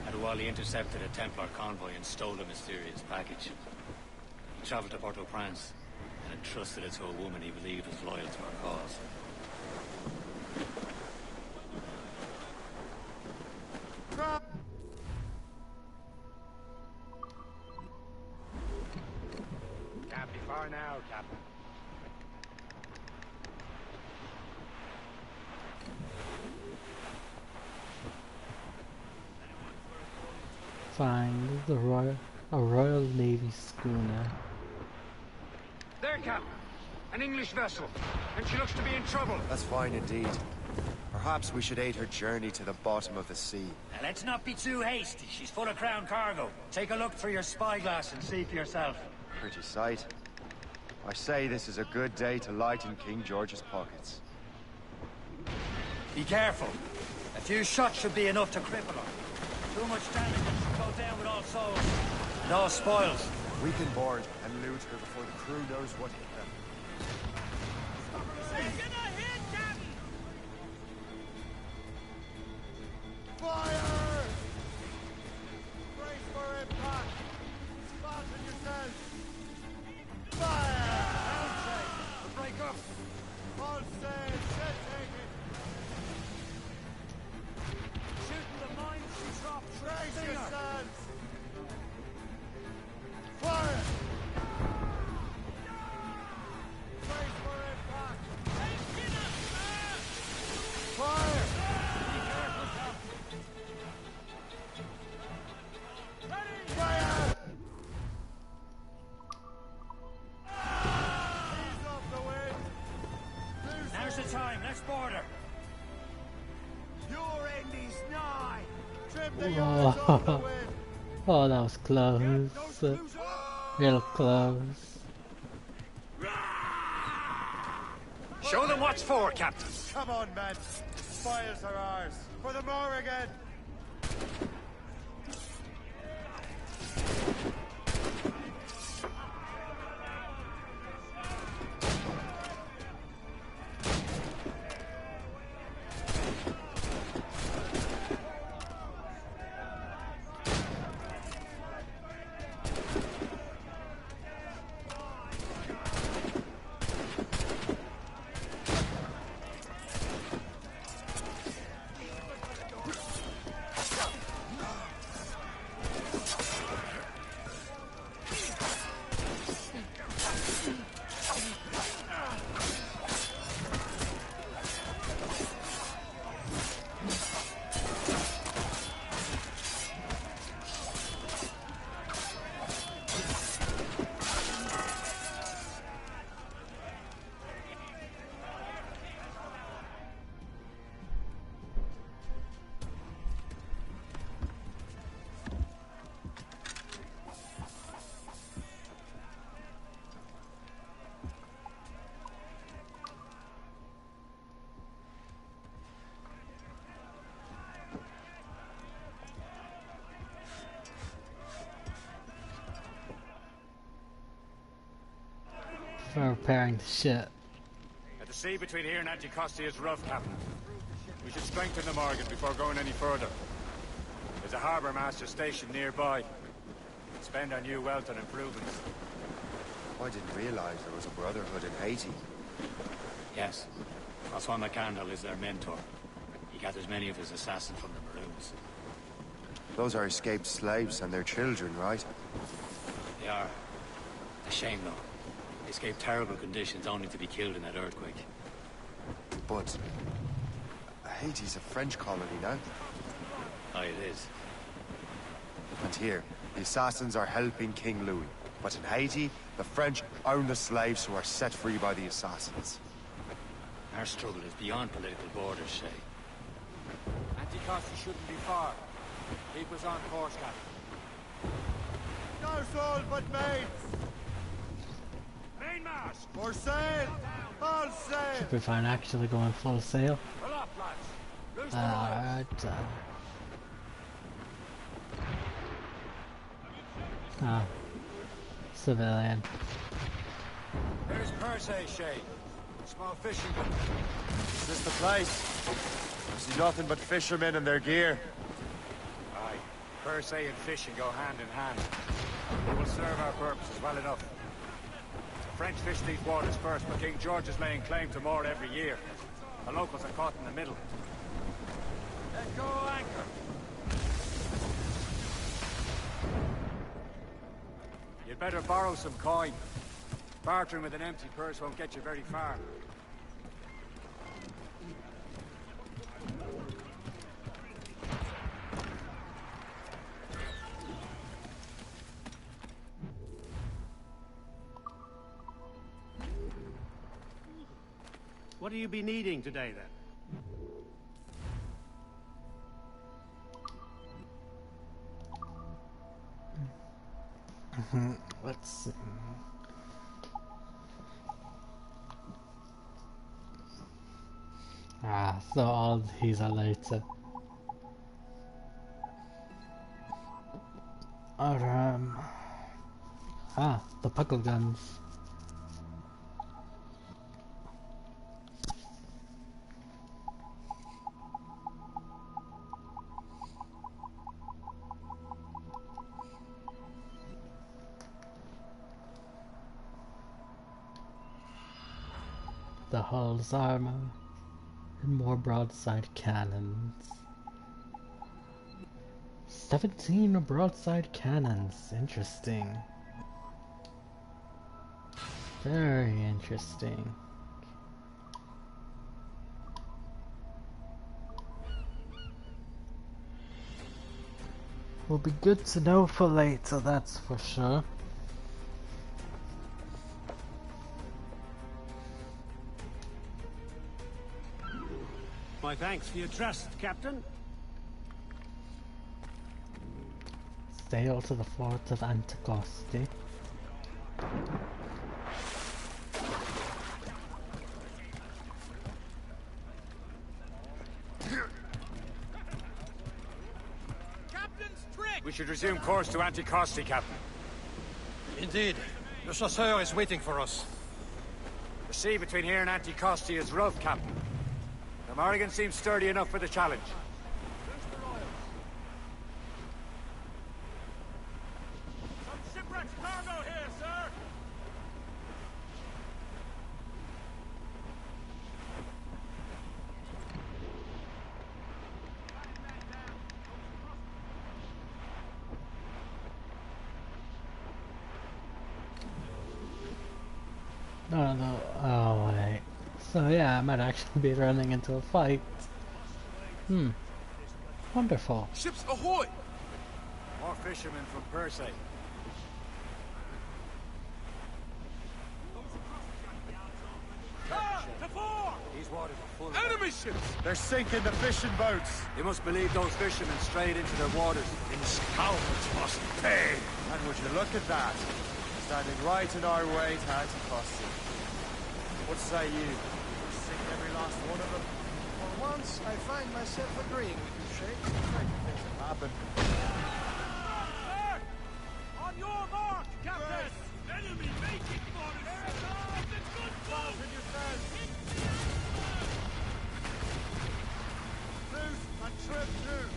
Adewale intercepted a Templar convoy and stole a mysterious package. He traveled to Port-au-Prince and entrusted it to a woman he believed was loyal to our cause. Can't be far now, Captain. Find a Royal Navy schooner. There, Captain. An English vessel. And she looks to be in trouble. That's fine indeed. Perhaps we should aid her journey to the bottom of the sea. Now, let's not be too hasty. She's full of crown cargo. Take a look through your spyglass and see for yourself. Pretty sight. I say this is a good day to lighten King George's pockets. Be careful. A few shots should be enough to cripple her. Too much damage and she'll go down with all souls. And all spoils. We can board and loot her before the crew knows what hit them. Fire! Brace for impact! Fasten yourselves! All sail, set taken. Shooting the mines she dropped. Brace yourselves. Fire! Brace for impact. Fire! Be careful, Captain. Ready! Fire! Ease off the wind. Now's the time. Let's board her. Your end is nigh. Trim the yards off the wind. Oh, that was close. Real close. Show them what's for, Captain. Come on, men. Spoils are ours. For the more again. For repairing the ship. The sea between here and Anticosti is rough, Captain. We should strengthen the Morgan before going any further. There's a harbour master station nearby. Spend our new wealth on improvements. I didn't realize there was a brotherhood in Haiti. Yes. Francois McCandle is their mentor. He gathers many of his assassins from the Maroons. Those are escaped slaves and their children, right? They are. A shame, though. They escaped terrible conditions only to be killed in that earthquake. But Haiti's a French colony now. Aye, it is. And here, the assassins are helping King Louis. But in Haiti, the French own the slaves who are set free by the assassins. Our struggle is beyond political borders, Shay. Anticosti shouldn't be far. Keep us on course, Captain. No soul but mates. Mainmast! For sail! All sail! Should be fine actually going full sail. Pull up, lads. Loose the Alright. Ah. Civilian. There's Perse, Shay. Small fishing boat. Is this the place? I see nothing but fishermen and their gear. Aye. Perse and fishing go hand in hand. They will serve our purposes well enough. The French fish these waters first, but King George is laying claim to more every year. The locals are caught in the middle. Let go anchor. You'd better borrow some coin. Bartering with an empty purse won't get you very far. What do you be needing today, then? Let's see. Ah, so all these are later. Or, the puckle guns. the hull's armor, and more broadside cannons. 17 broadside cannons. Interesting. Very interesting. Will be good to know for later, that's for sure. My thanks for your trust, Captain. Sail to the fort of Anticosti. We should resume course to Anticosti, Captain. Indeed. Le Chasseur is waiting for us. The sea between here and Anticosti is rough, Captain. The Morrigan seems sturdy enough for the challenge. Some shipwrecked cargo here, sir! No. Oh, wait. So yeah, I might actually be running into a fight. Wonderful. Ships ahoy! More fishermen from Persay. These waters are full of Enemy ships! They're sinking the fishing boats. They must believe those fishermen strayed into their waters. These cowards must pay! And would you look at that? Standing right in our way to Anticosti. What say you? Sink every last one of them? For once, I find myself agreeing with you, Shay. Certain things have happened. Sir! On your mark, Captain! Enemy making for us! The good boat! Loose and trim through.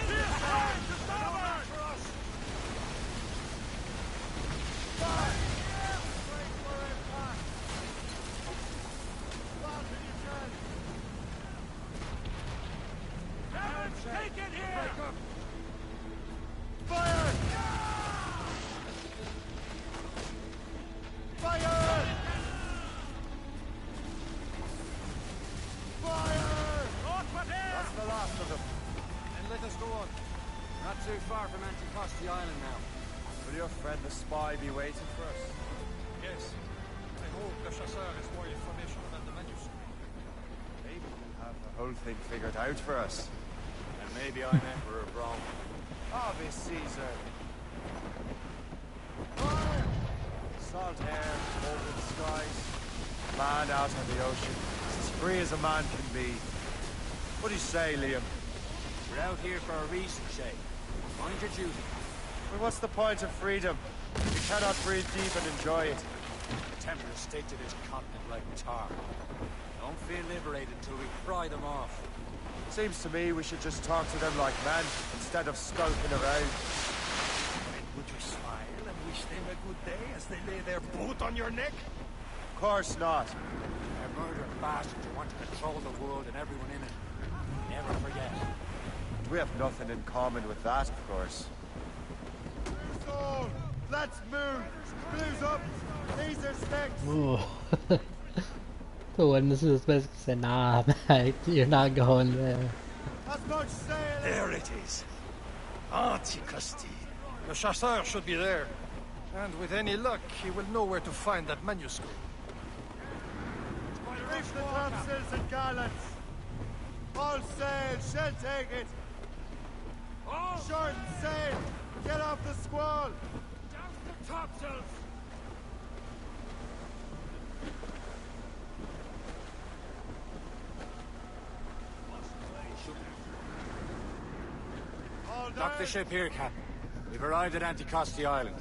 To starboard! For us! Taken here! Fire! Fire! Fire! That's the last of them. Then let us go on. Not too far from Anticosti Island now. Will your friend the spy be waiting for us? Yes. I hope Le Chasseur has more information than the manuscript. Maybe he'll have the whole thing figured out for us. And maybe I'm Emperor of Rome. Obvious Caesar. Salt air, open skies, man out on the ocean, as free as a man can be. What do you say, Liam? We're out here for a reason, Shay. Mind your duty. Well, what's the point of freedom? You cannot breathe deep and enjoy it. The Templars stick to this continent like tar. Don't feel liberated until we pry them off. Seems to me we should just talk to them like men, instead of skulking around. Would you smile and wish them a good day as they lay their boot on your neck? Of course not. They're murdering bastards who want to control the world and everyone in it. Never forget. We have nothing in common with that, of course. Soul, let's move! Blues up! Caesar's next! Ooh. The witnesses basically said, nah, mate, you're not going there. As much sail! There it is. Anticosti. Le Chasseur should be there. And with any luck, he will know where to find that manuscript. Reef the topsails and gallants! All sail, shall take it! Short sail! Get off the squall! Down the topsails! Dock the ship here, Captain. We've arrived at Anticosti Island.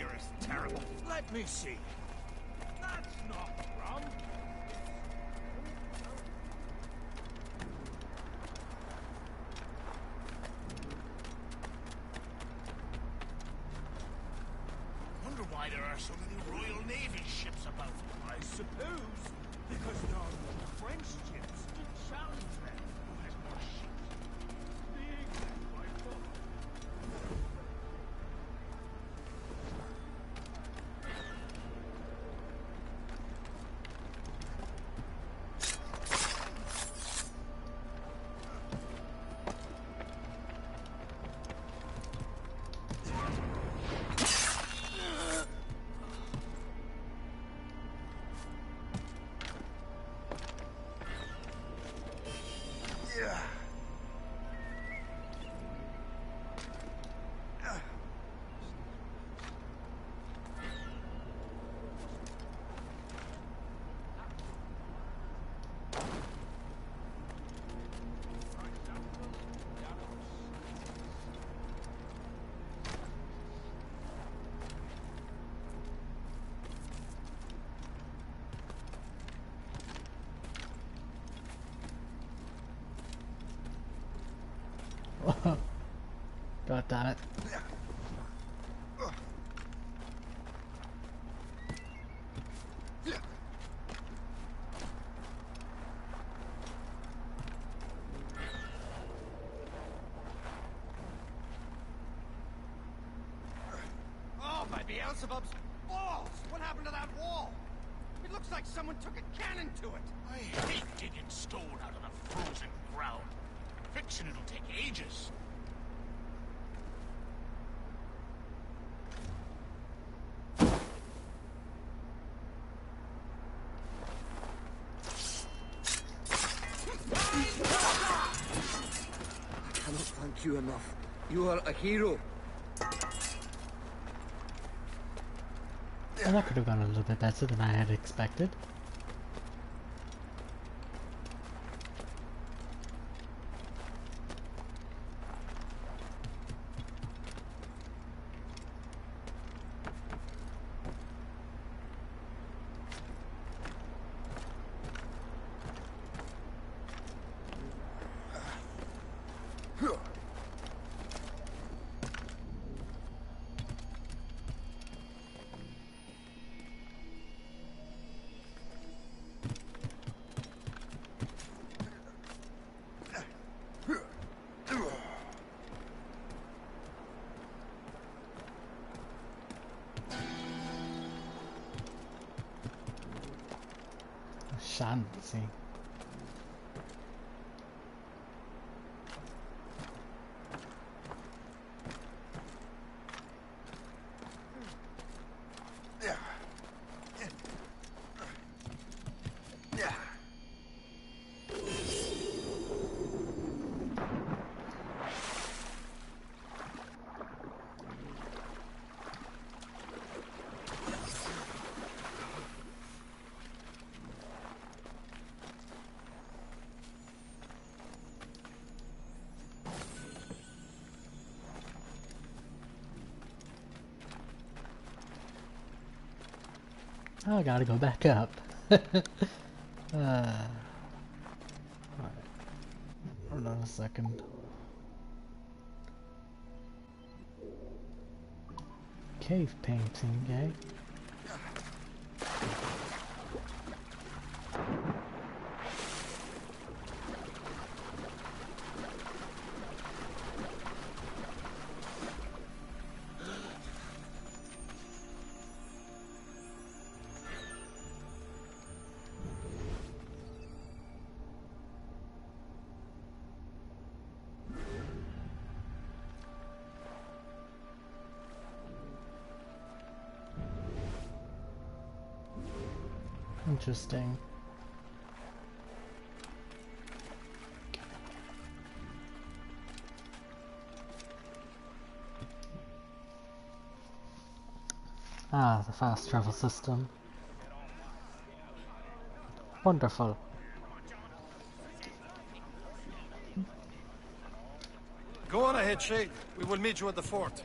fire is terrible. Let me see. That's not rum. Wonder why there are so many Royal Navy ships about. I suppose because there are no French ships to challenge them. Who has more ships? The English by far. God damn it. Oh, by Beelzebub's balls! What happened to that wall? It looks like someone took a cannon to it. I hate digging stone out of the frozen ground. Fixing it'll take ages. I cannot thank you enough. You are a hero. Well, that could have gone a little bit better than I had expected. Shanty. Oh, I gotta go back up. Alright. Hold on a second. Cave painting, eh? Interesting. Ah, the fast travel system. Wonderful. Go on ahead, Shay. We will meet you at the fort.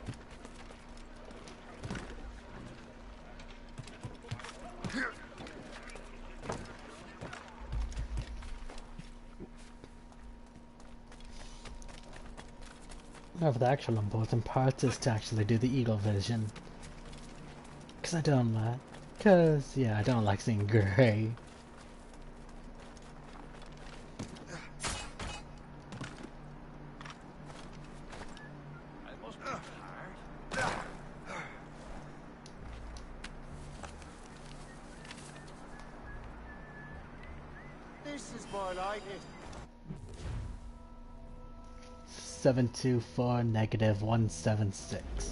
However, the actual important part is to actually do the eagle vision. Cause I don't like, yeah, I don't like seeing gray. This is more like it. 724 negative 176.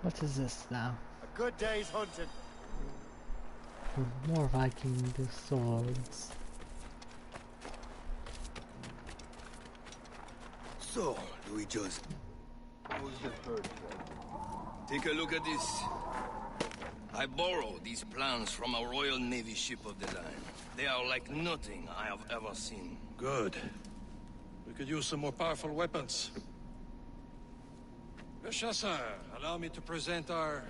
What is this now? A good day's hunting. More Viking swords. So, do we just... Who's the first Take a look at this. I borrowed these plans from a Royal Navy ship of the line. They are like nothing I have ever seen. Good. We could use some more powerful weapons. Le Chasseur, allow me to present our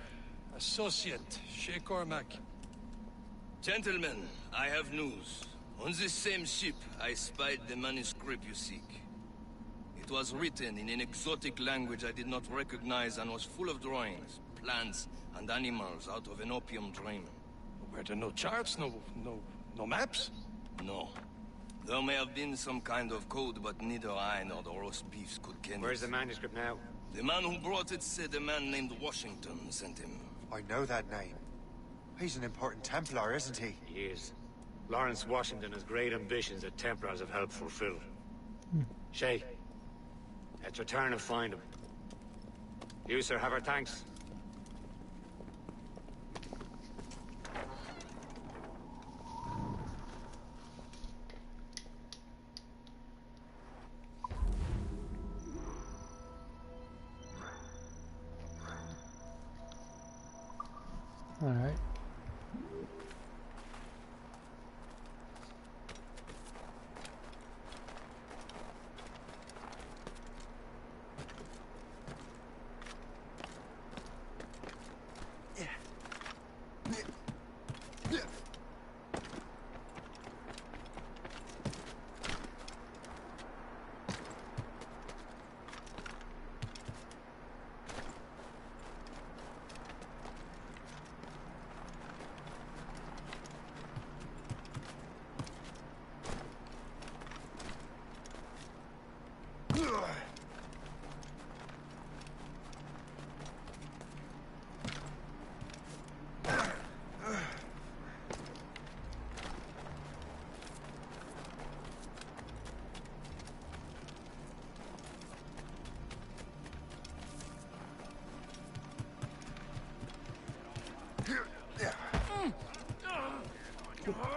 associate, Shay Cormac. Gentlemen, I have news. On this same ship, I spied the manuscript you seek. It was written in an exotic language I did not recognize and was full of drawings, plants, and animals out of an opium dream. Were there no charts, no maps? No. There may have been some kind of code, but neither I nor the roast beefs could ken it. Where's the manuscript now? The man who brought it said a man named Washington sent him. I know that name. He's an important Templar, isn't he? He is. Lawrence Washington has great ambitions that Templars have helped fulfill. Shay, let's return and find him. You, sir, have our thanks. All right.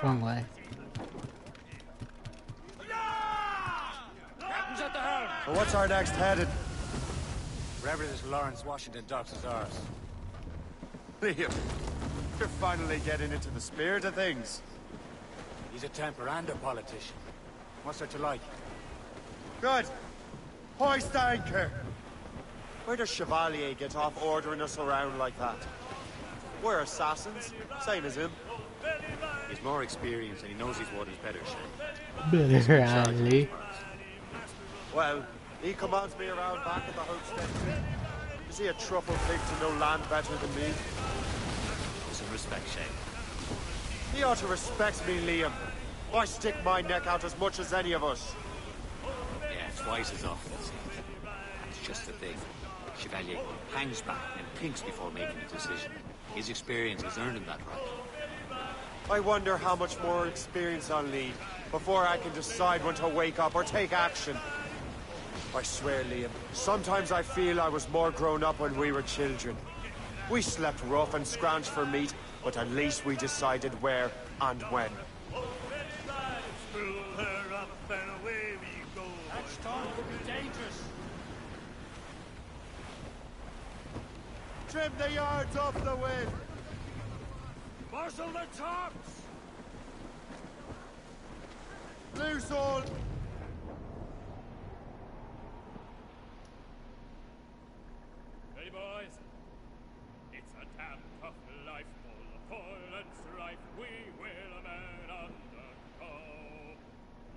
Wrong way. Captain's at the Well, what's our next headed? Wherever this Lawrence Washington docks is ours. Liam, you're finally getting into the spirit of things. He's a Templar and a politician. What's there to like? Good. Hoist anchor. Where does Chevalier get off ordering us around like that? We're assassins, same as him. He's more experienced and he knows his waters better, Shane. Better, Ali. Well, he commands me around back at the homestead too. Is he a truffle pig to know land better than me? Some respect, Shane. He ought to respect me, Liam. I stick my neck out as much as any of us. Yeah, twice as often, see. That's just the thing. Chevalier hangs back and thinks before making a decision. His experience has earned him that right. I wonder how much more experience I'll need before I can decide when to wake up or take action. I swear, Liam, sometimes I feel I was more grown up when we were children. We slept rough and scrounged for meat, but at least we decided where and when. Screw her up and away we go. That storm could be dangerous. Trim the yards off the wind. Marshal the tops! Loose all. Ready, boys? It's a damn tough life, full of toil and strife. We will a man undergo.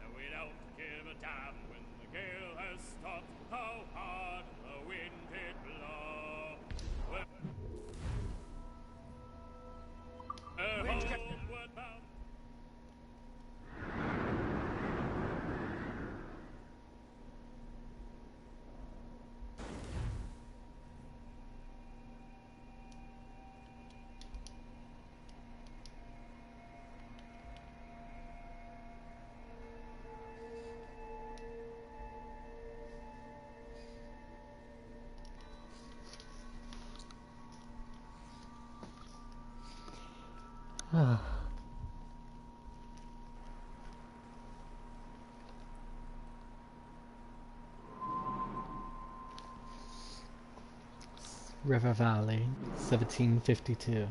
And we don't give a damn when the gale has stopped. How hard the wind did blow. Homeward bound. River Valley, 1752.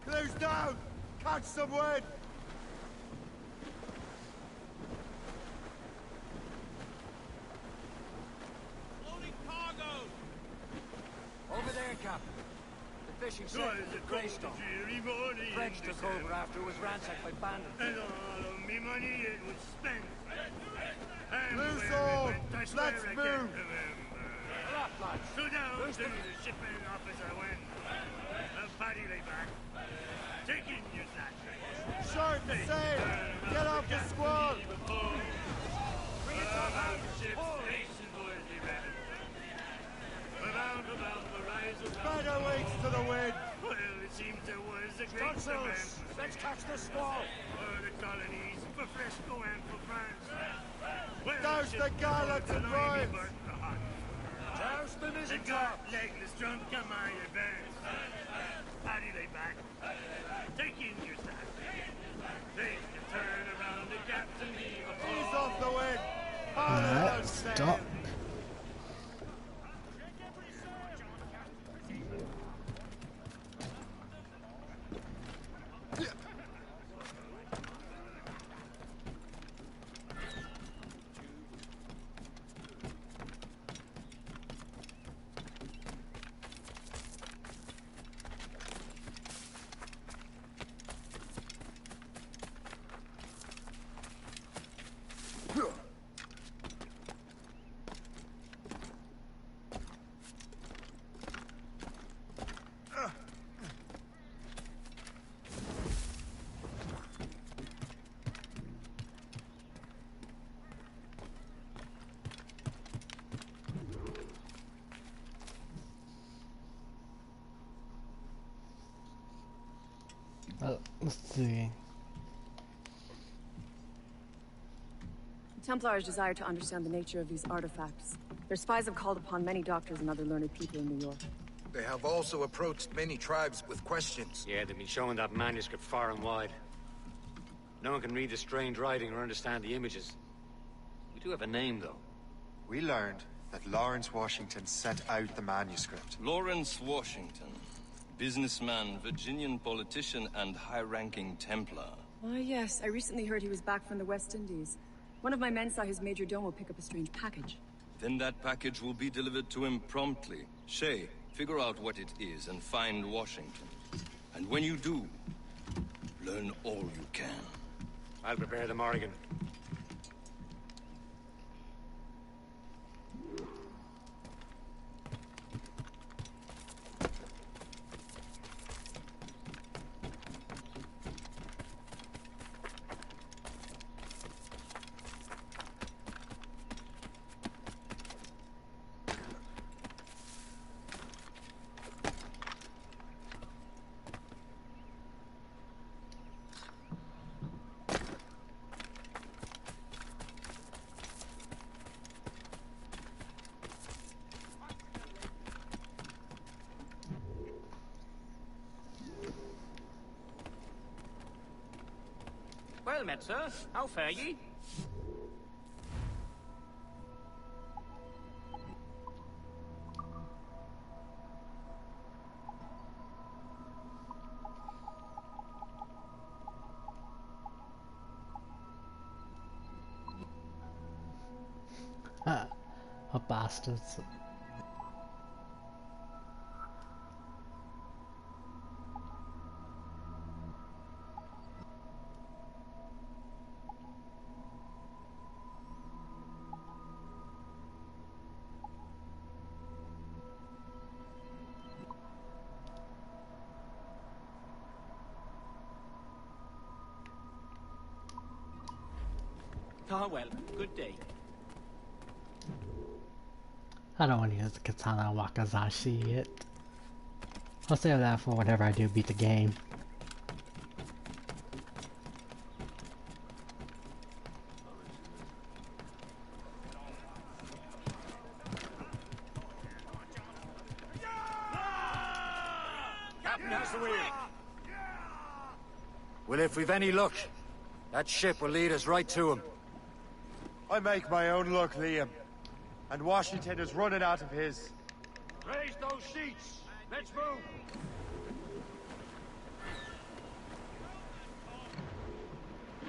Close down! Catch some wind! Loading cargo! Over there, Captain. The fishing set is at Greystone. French took over after it was ransacked by bandits. And all of me money it was spent. Loose all! Let's move! So down to the shipping office I went. A paddy lay back. Taking your sack. Short sail! Get off the squall! Bring it to the ship station, boys, be ready. Around about the rise of Better waits to the wind! Well, it seems there was a great demand. Let's catch the squall. For the colonies, for Fresco and for France. Well, Douse the gallants and rhymes! Douse the mizzen top! Legless drunk on my advance. Paddy lay back. Take in your sack. Take the turn around the captain. Ease off the wind! Alright, stop. Let's see. Templars desire to understand the nature of these artifacts. Their spies have called upon many doctors and other learned people in New York. They have also approached many tribes with questions. Yeah, they've been showing that manuscript far and wide. No one can read the strange writing or understand the images. We do have a name, though. We learned that Lawrence Washington sent out the manuscript. Lawrence Washington. Businessman, Virginian politician, and high-ranking Templar. Why, yes. I recently heard he was back from the West Indies. One of my men saw his major domo pick up a strange package. Then that package will be delivered to him promptly. Shay, figure out what it is and find Washington. And when you do, learn all you can. I'll prepare the Morrigan. Well met, sir. How fare ye? A bastards. Ah, well, good day. I don't want to use the katana wakazashi yet. I'll save that for whenever I do beat the game. Captain, how's the wheel? Well, if we've any luck, that ship will lead us right to him. I make my own luck, Liam. And Washington is running out of his. Raise those sheets! Let's move!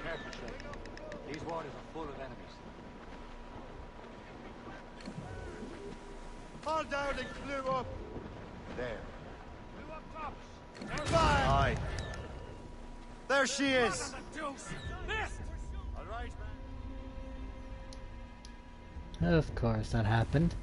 Careful, Shay. These waters are full of enemies. Haul down and clew up! There. Clew up tops! Fire! Aye. There she is! Alright, Of course that happened.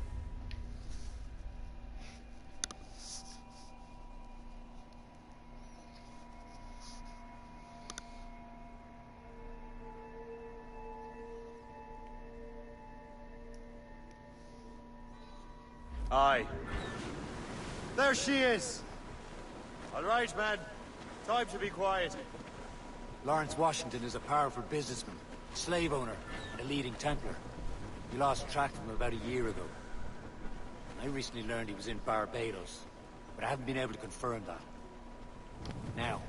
Aye. There she is! Alright, man. Time to be quiet. Lawrence Washington is a powerful businessman, slave owner, and a leading Templar. We lost track of him about a year ago. I recently learned he was in Barbados, but I haven't been able to confirm that. Now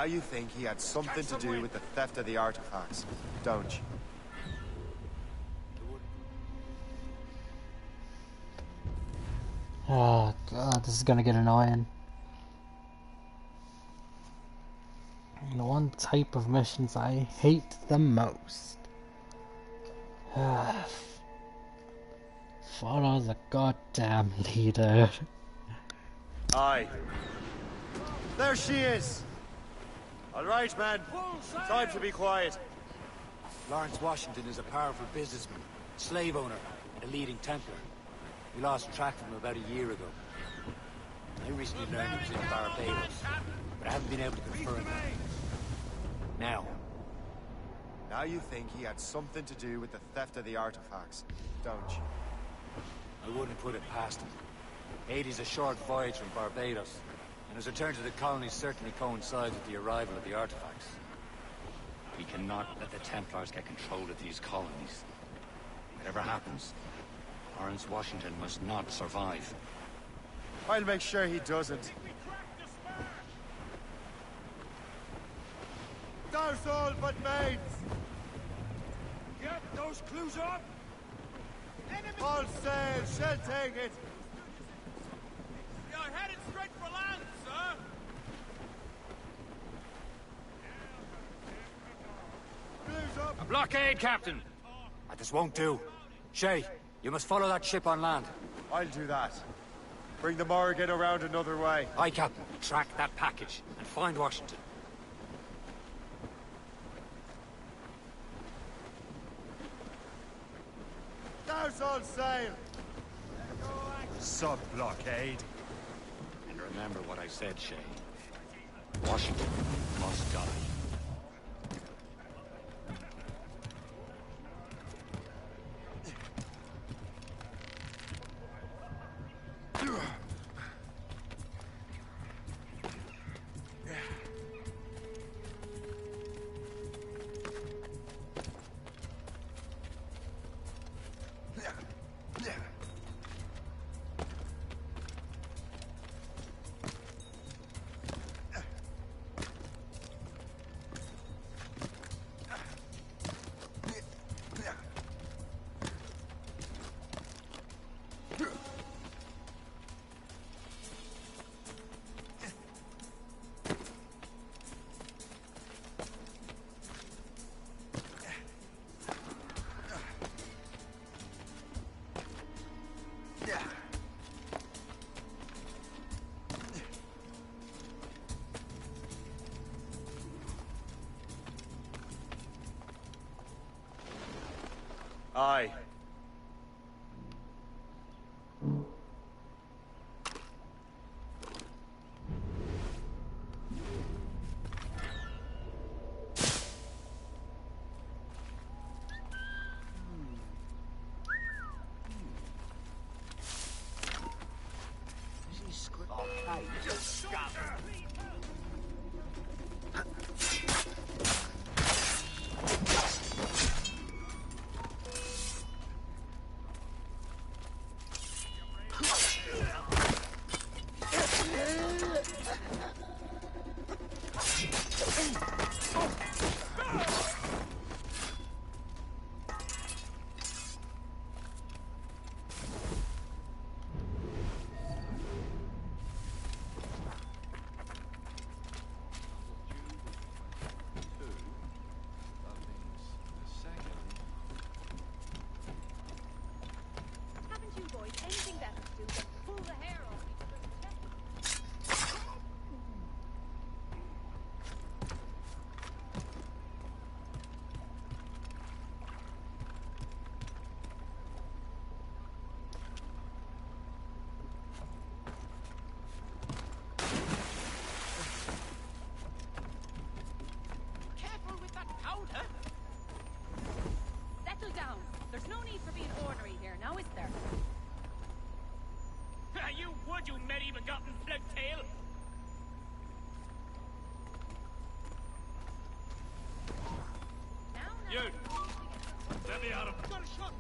you think he had something to do with the theft of the artifacts, don't you? Oh god, this is gonna get annoying. The one type of missions I hate the most. Follow the goddamn leader. Aye. There she is! Alright, man. Time to be quiet. Lawrence Washington is a powerful businessman, slave owner, and a leading Templar. We lost track of him about a year ago. I recently learned he was in Barbados, but I haven't been able to confirm that. Now you think he had something to do with the theft of the artifacts, don't you? I wouldn't put it past him. Haiti's a short voyage from Barbados, and his return to the colony certainly coincides with the arrival of the artifacts. We cannot let the Templars get control of these colonies. Whatever happens, Lawrence Washington must not survive. I'll make sure he doesn't. Douse all but mates! Get those clues up! All sail, shall take it! You're headed straight for land, sir! Clues up! A blockade, Captain! This won't do. Shay, you must follow that ship on land. I'll do that. Bring the Morrigan around another way. Aye, Captain. Track that package and find Washington. Douse all sail! Sub-blockade. And remember what I said, Shay. Washington must die. Aye. Settle down. There's no need for being ornery here, now is there? You would, you medieval-gotten bloodtail! You! Let me out of... Got a shot!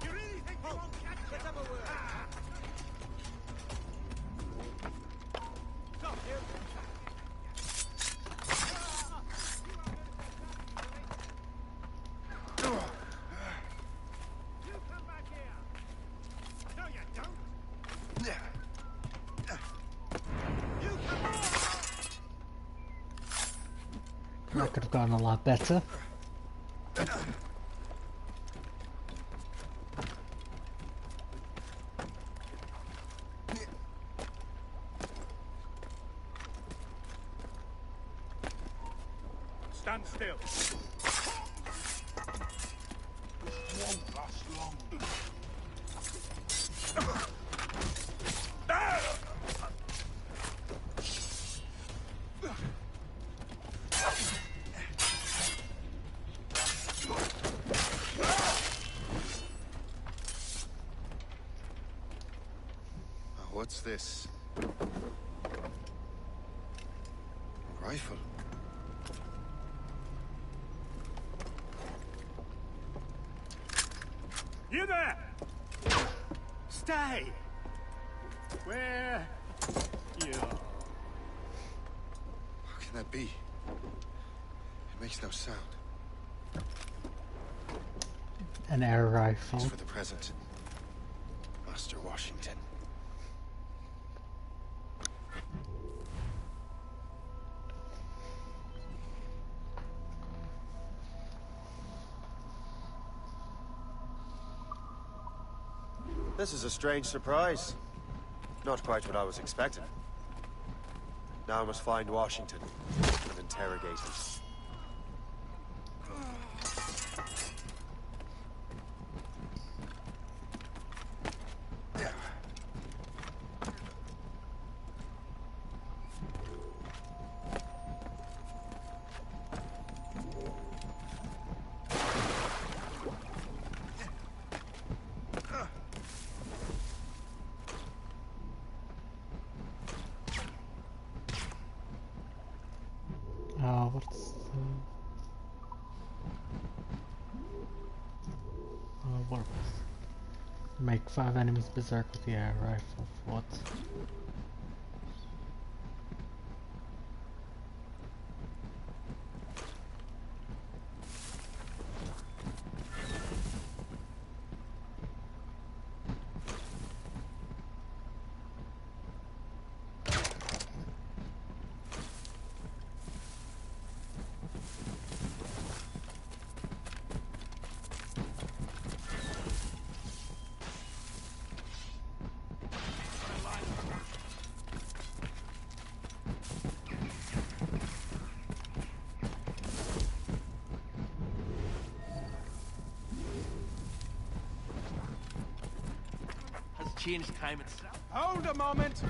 You really think you won't catch it? Let's have a word. Stop here! That could have gone a lot better. Stand still. Won't last long. What's this? A rifle. You there! Stay! Where you are. How can that be? It makes no sound. An air rifle. Thanks for the present, Master Washington. This is a strange surprise. Not quite what I was expecting. Now I must find Washington and interrogate him. What's the... what? Make 5 enemies berserk with the air rifle. What? Change time itself. Hold a moment!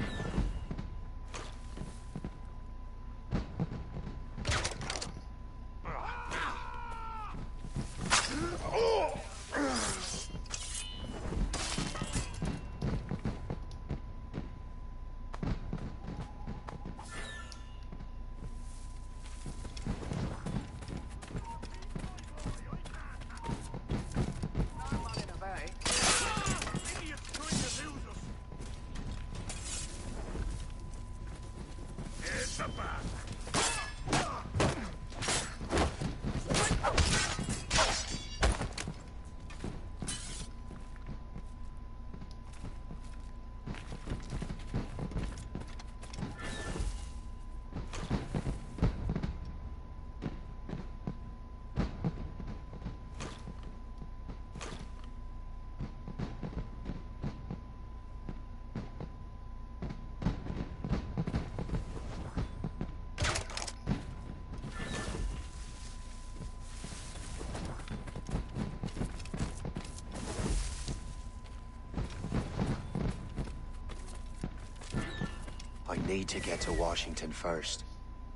I need to get to Washington first.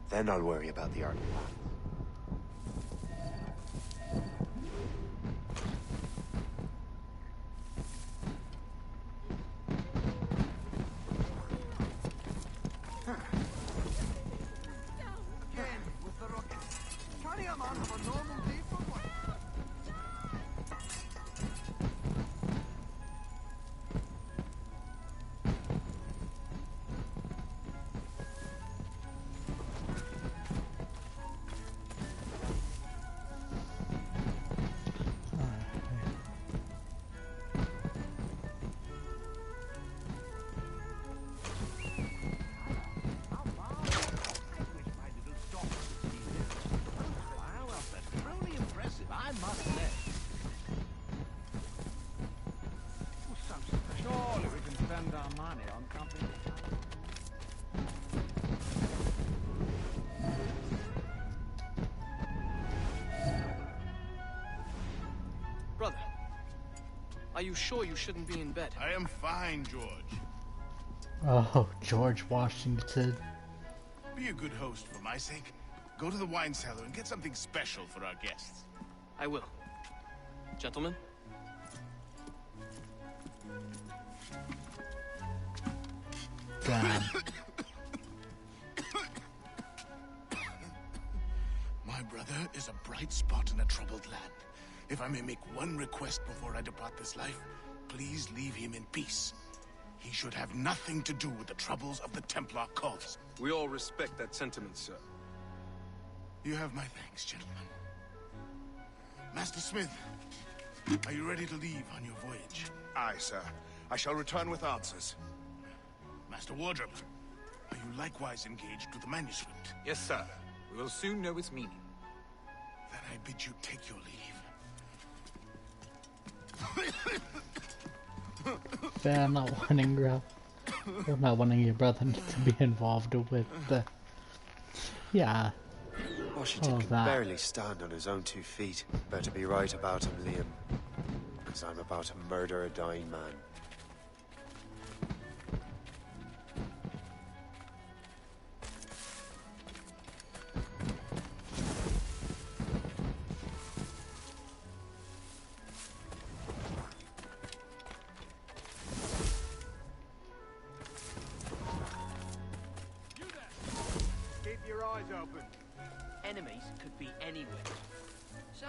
Then I'll worry about the army. Again, with the rocket. Carry him on for normal people. Surely we can spend our money on something. Brother, are you sure you shouldn't be in bed? I am fine, George. Oh, George Washington. Be a good host for my sake. Go to the wine cellar and get something special for our guests. I will. Gentlemen? God. My brother is a bright spot in a troubled land. if I may make one request before I depart this life, please leave him in peace. He should have nothing to do with the troubles of the Templar cult. We all respect that sentiment, sir. You have my thanks, gentlemen. Master Smith, are you ready to leave on your voyage? Aye, sir. I shall return with answers. Master Wardrop, are you likewise engaged with the manuscript? Yes, sir. We will soon know its meaning. Then I bid you take your leave. Fair, I'm not wanting I'm not wanting your brother to be involved with the... Yeah. Washington can barely stand on his own 2 feet. Better be right about him, Liam. Because I'm about to murder a dying man. Keep your eyes open. Enemies could be anywhere. Say,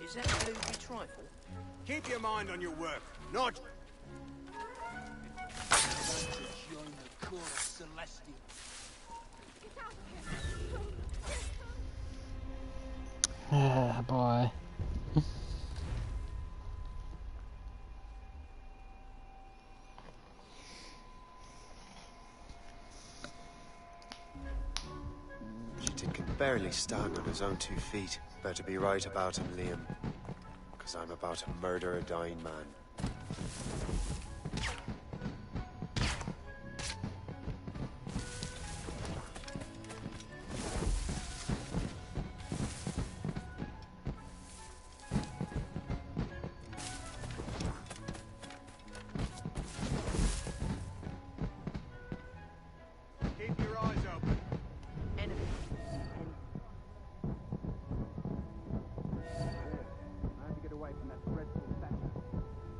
is that a blue trifle? Keep your mind on your work, not... Ah, boy. Washington can barely stand on his own 2 feet. Better be right about him, Liam. Because I'm about to murder a dying man. Keep your eyes open. I had to get away from that dreadful thatcher.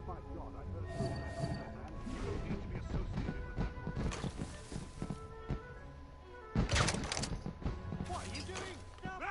My God, I heard rumors. You don't need to be associated with that. What are you doing? Stop!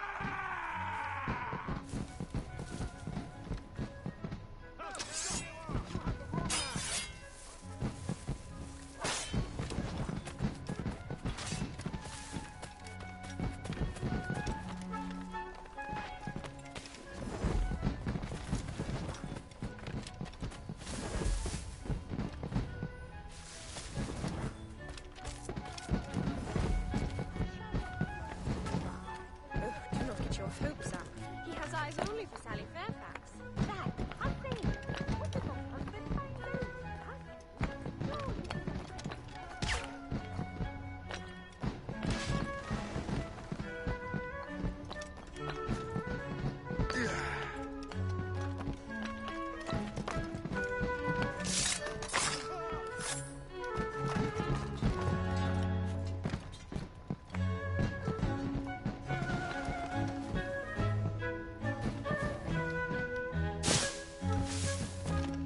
Do not get your hopes up. He has eyes only for Sally Fairfax. That, I'm saying, what the husband I lose?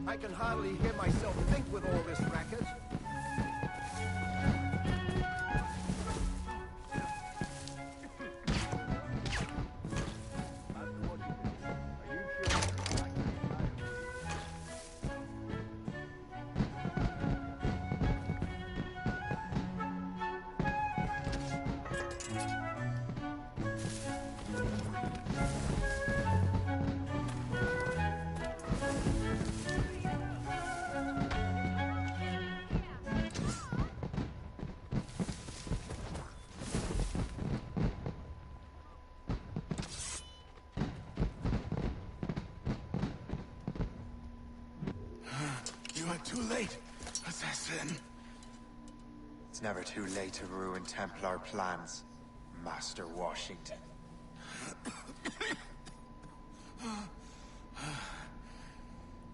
I can hardly hear myself think with all this racket. You are too late, assassin. It's never too late to ruin Templar plans, Master Washington.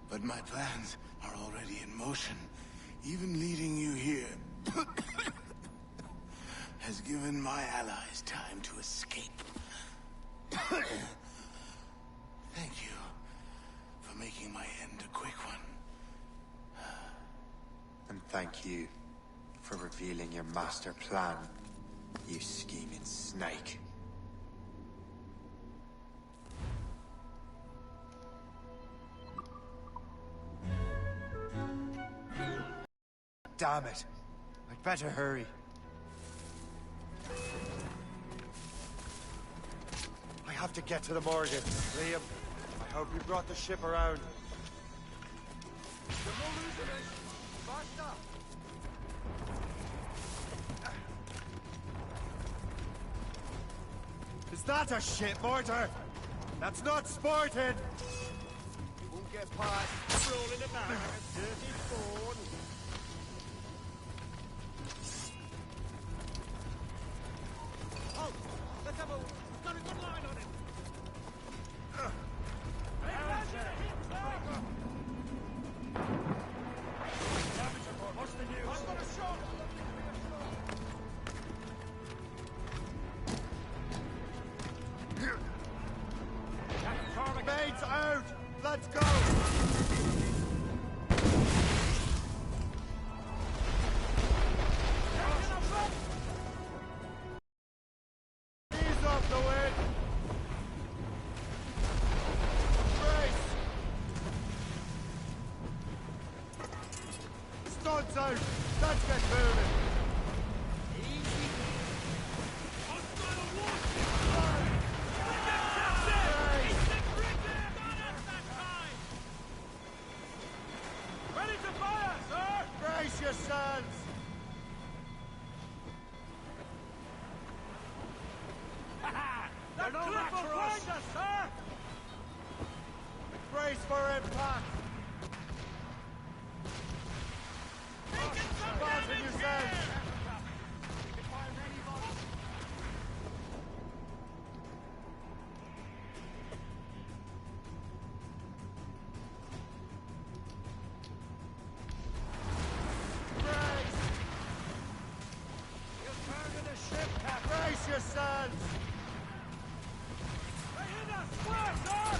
But my plans are already in motion. Even leading you here has given my allies time to escape. Thank you for making my end a quick one. And thank you for revealing your master plan, you scheming snake. damn it. I'd better hurry. I have to get to the Morgan. Liam, I hope you brought the ship around. Is that a ship mortar? That's not sporting! Won't get past. Rolling about like a dirty Ford. Oh! Let's have a... We've got a good line on it! What's the news? I've got a shot! Mates out! Let's go! Ease off the wind! Brace! Studs out! Let's get moving! Yourselves! They're no match for us, sir! Brace for impact! Fasten yourselves! Brace yourselves! They hit us! Square, sir!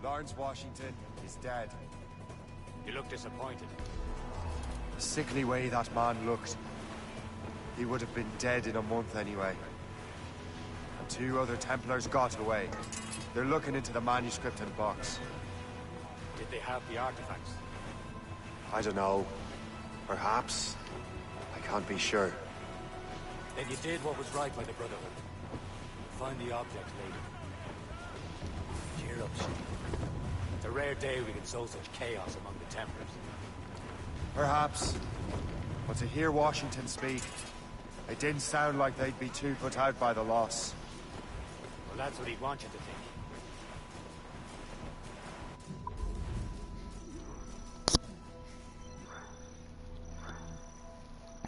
Lawrence Washington is dead. You look disappointed. The sickly way that man looked. He would have been dead in a month anyway. And 2 other Templars got away. They're looking into the manuscript and box. Did they have the artifacts? I don't know. Perhaps. I can't be sure. Then you did what was right by the Brotherhood. Find the object later. Cheer up, Shane. It's a rare day we can sow such chaos among the Templars. Perhaps. But to hear Washington speak, it didn't sound like they'd be too put out by the loss. Well, that's what he'd want you to think.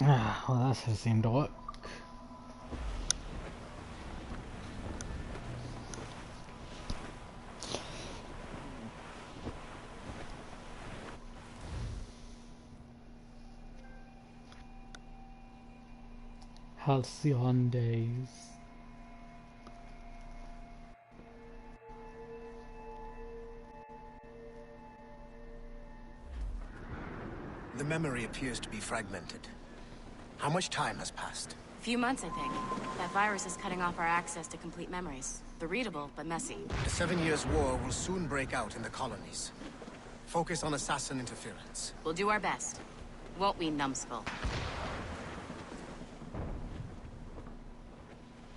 Well, that should seem to work. Halcyon days. The memory appears to be fragmented. How much time has passed? A few months, I think. That virus is cutting off our access to complete memories. They're readable, but messy. The 7 Years' War will soon break out in the colonies. Focus on assassin interference. We'll do our best. Won't we, numbskull?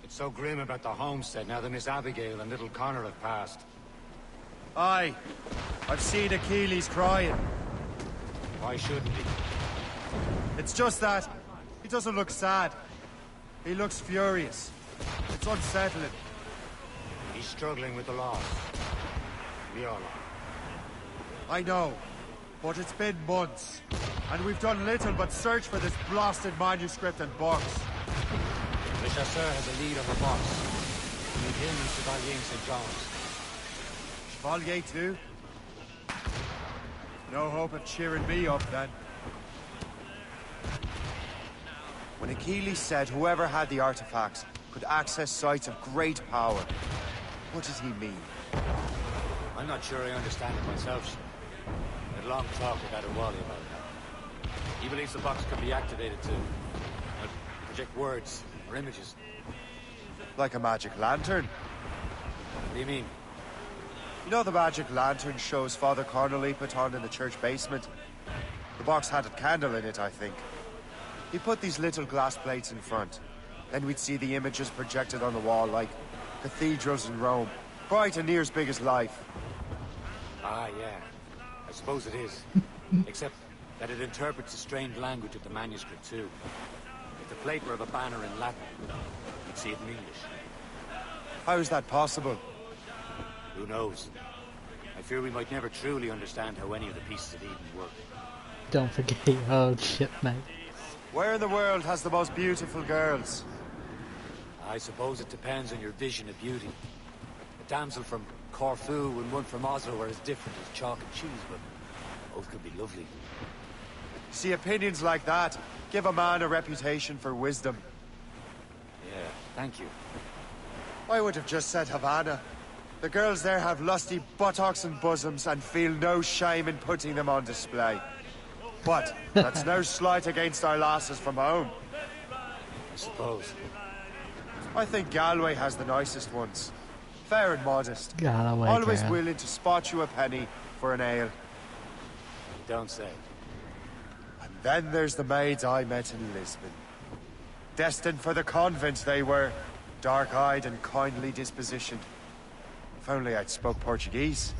It's so grim about the homestead now that Miss Abigail and little Connor have passed. Aye. I've seen Achilles crying. Why shouldn't he? It's just that he doesn't look sad. He looks furious. It's unsettling. He's struggling with the loss. We all are. I know, but it's been months, and we've done little but search for this blasted manuscript and box. Le Chasseur has a lead on the box. We need him and Chevalier in St. John's. Chevalier too? No hope of cheering me up then. When Achilles said whoever had the artifacts could access sites of great power, what does he mean? I'm not sure I understand it myself, Shane. I had a long talk with Adewale about that. He believes the box could be activated to project words or images. Like a magic lantern? What do you mean? You know the magic lantern shows Father Connolly put on in the church basement? The box had a candle in it, I think. He put these little glass plates in front. Then we'd see the images projected on the wall like cathedrals in Rome. Quite and near as big as life. Ah, yeah. I suppose it is. Except that it interprets the strange language of the manuscript, too. If the plate were of a banner in Latin, you'd see it in English. How is that possible? Who knows? I fear we might never truly understand how any of the pieces of Eden work. Don't forget your old shipmate. Where in the world has the most beautiful girls? I suppose it depends on your vision of beauty. A damsel from Corfu and one from Oslo are as different as chalk and cheese, but both could be lovely. See, opinions like that give a man a reputation for wisdom. Yeah, thank you. I would have just said Havana. The girls there have lusty buttocks and bosoms and feel no shame in putting them on display. But that's no slight against our lasses from home. I suppose. I think Galway has the nicest ones. Fair and modest. Galway, always girl. willing to spot you a penny for an ale. You don't say. And then there's the maids I met in Lisbon. Destined for the convent they were. Dark-eyed and kindly dispositioned. If only I'd spoke Portuguese.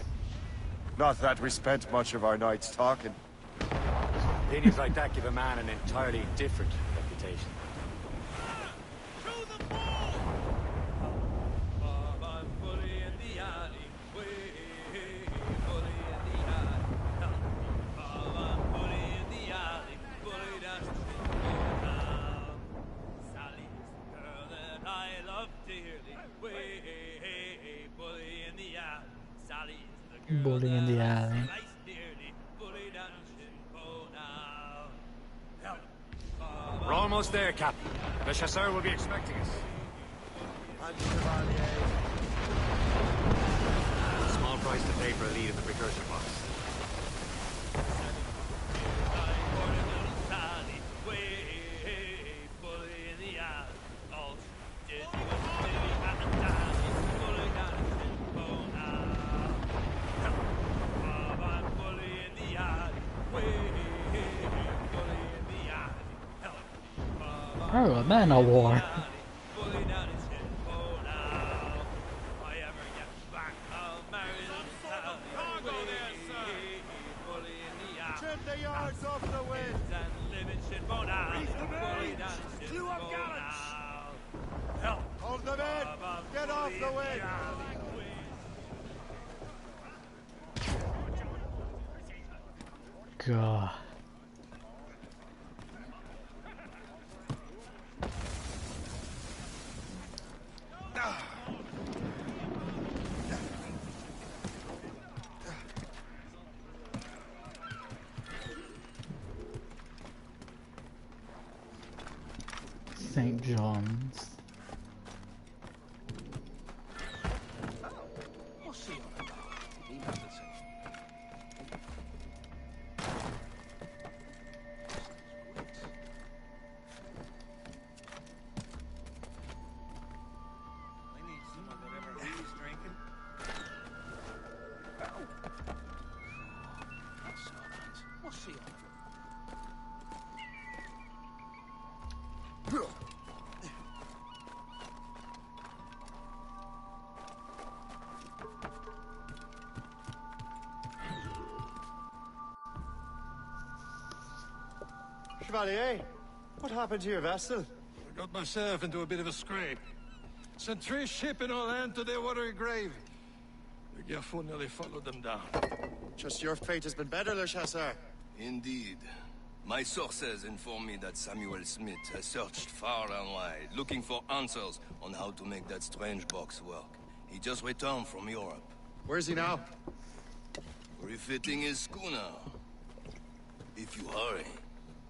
Not that we spent much of our nights talking. Opinions like that give a man an entirely different reputation. Bully in the alley. We're almost there, Captain. The chasseur will be expecting us. Small price to pay for a lead in the precursor box. Oh, a man of war. Trim the yards off the wind. Clue up gallants. Hold them in. Get off the wind. God. St. John's. Chevalier, what happened to your vessel? I got myself into a bit of a scrape. Sent 3 ships in all hand to their watery grave. The Garfou nearly followed them down. Just your fate has been better, Le Chasseur. Indeed. My sources inform me that Samuel Smith has searched far and wide, looking for answers on how to make that strange box work. He just returned from Europe. Where's he now? Refitting his schooner. If you hurry,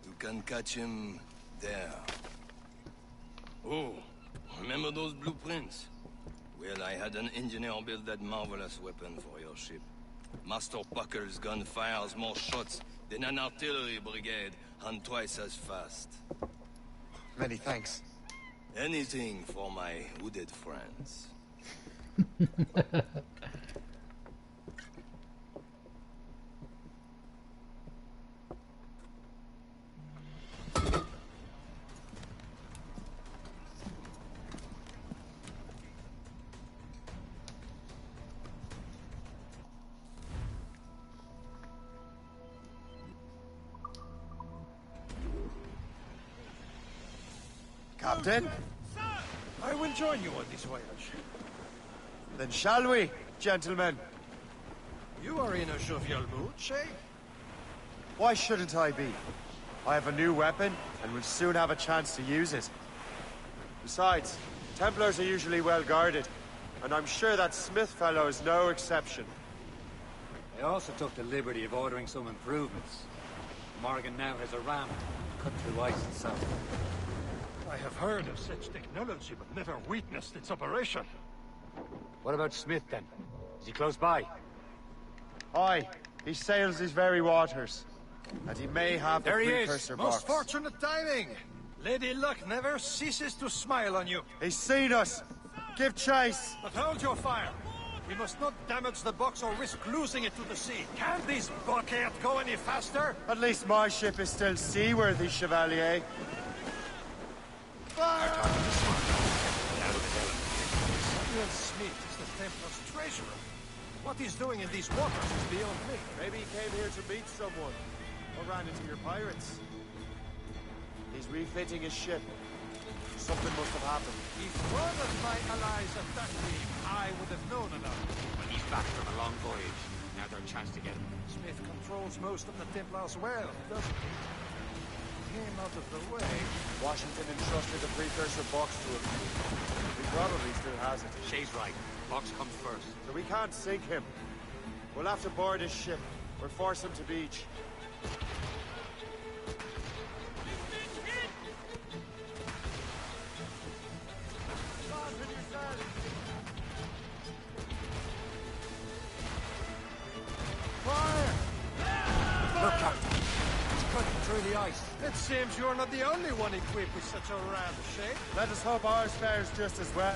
you can catch him there. Oh, remember those blueprints? Well, I had an engineer build that marvelous weapon for your ship. Master Puckle's gun fires more shots than an artillery brigade, and twice as fast. Many thanks. Anything for my hooded friends. Captain? I will join you on this voyage. Then shall we, gentlemen? You are in a jovial mood, Shay? Why shouldn't I be? I have a new weapon, and will soon have a chance to use it. Besides, Templars are usually well guarded, and I'm sure that Smith fellow is no exception. I also took the liberty of ordering some improvements. Morgan now has a ram to cut through ice and salt. I have heard of such technology, but never witnessed its operation. What about Smith, then? Is he close by? Aye, he sails these very waters. And he may have the There he precursor is! box. Most fortunate timing! Lady Luck never ceases to smile on you. He's seen us! Give chase! But hold your fire! We must not damage the box or risk losing it to the sea. Can't this blockade go any faster? At least my ship is still seaworthy, Chevalier. Fire! Samuel Smith is the Templar's treasurer. What he's doing in these waters is beyond me. Maybe he came here to meet someone. Or ran into your pirates. He's refitting his ship. Something must have happened. If one of my allies attacked me, I would have known enough. But he's back from a long voyage. Now there's a chance to get him. Smith controls most of the Templars well, doesn't he? Came out of the way. Washington entrusted the precursor box to him. He probably still has it. Shay's right. Box comes first. So we can't sink him. We'll have to board his ship, or force him to beach. Look, Captain. He's cutting through the ice. It seems you're not the only one equipped with such a ram, Shay. Let us hope ours fares just as well.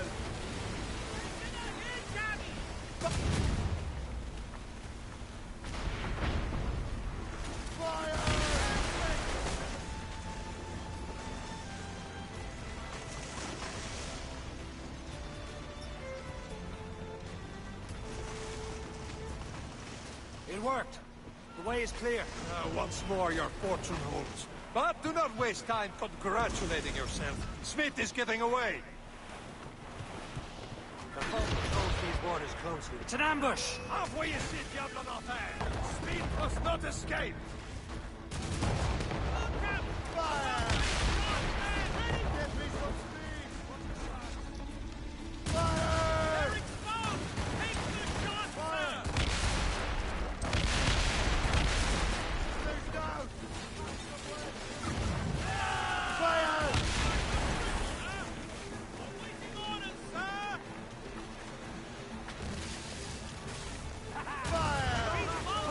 It worked. The way is clear. Once more, your fortune holds. But do not waste time congratulating yourself. Smith is getting away. The boat controls these waters closely. It's an ambush! Off where you sit, Diablo Norte! Smith must not escape! Fire! Get me some speed! Fire! They're exposed! Take the shot, fire! Stay down! Fire! Awaiting orders, sir! Fire! Fire!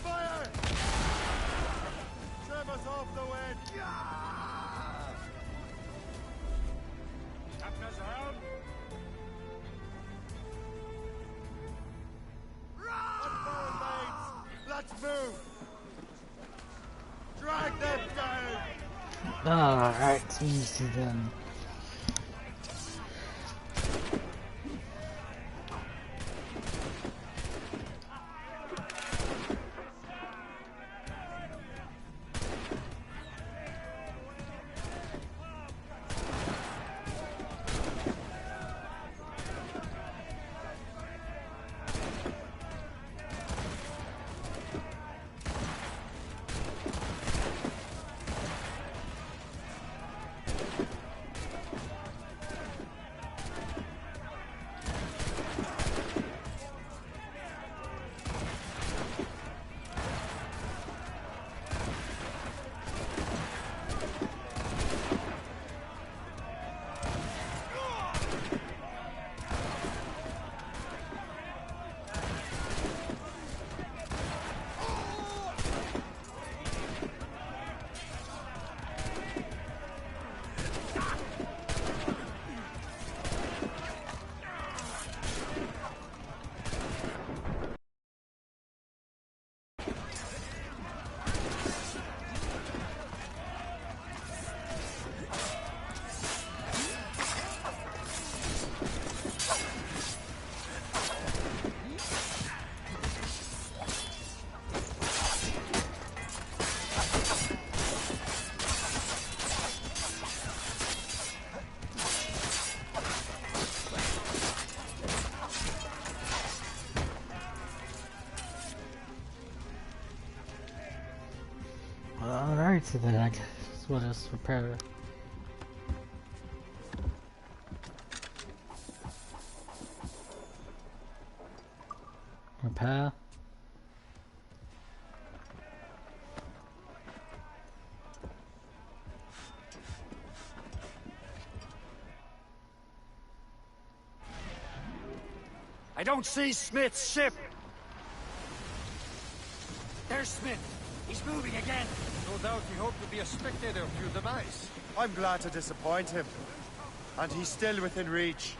Fire! Trim us off the wind! Captain's around. Let's move! Drag them down! Alright, easy then. Alright, so then I guess we'll just repair it. Repair. I don't see Smith's ship. There's Smith. He's moving again. No doubt he hoped to be a spectator of your demise. I'm glad to disappoint him. And he's still within reach.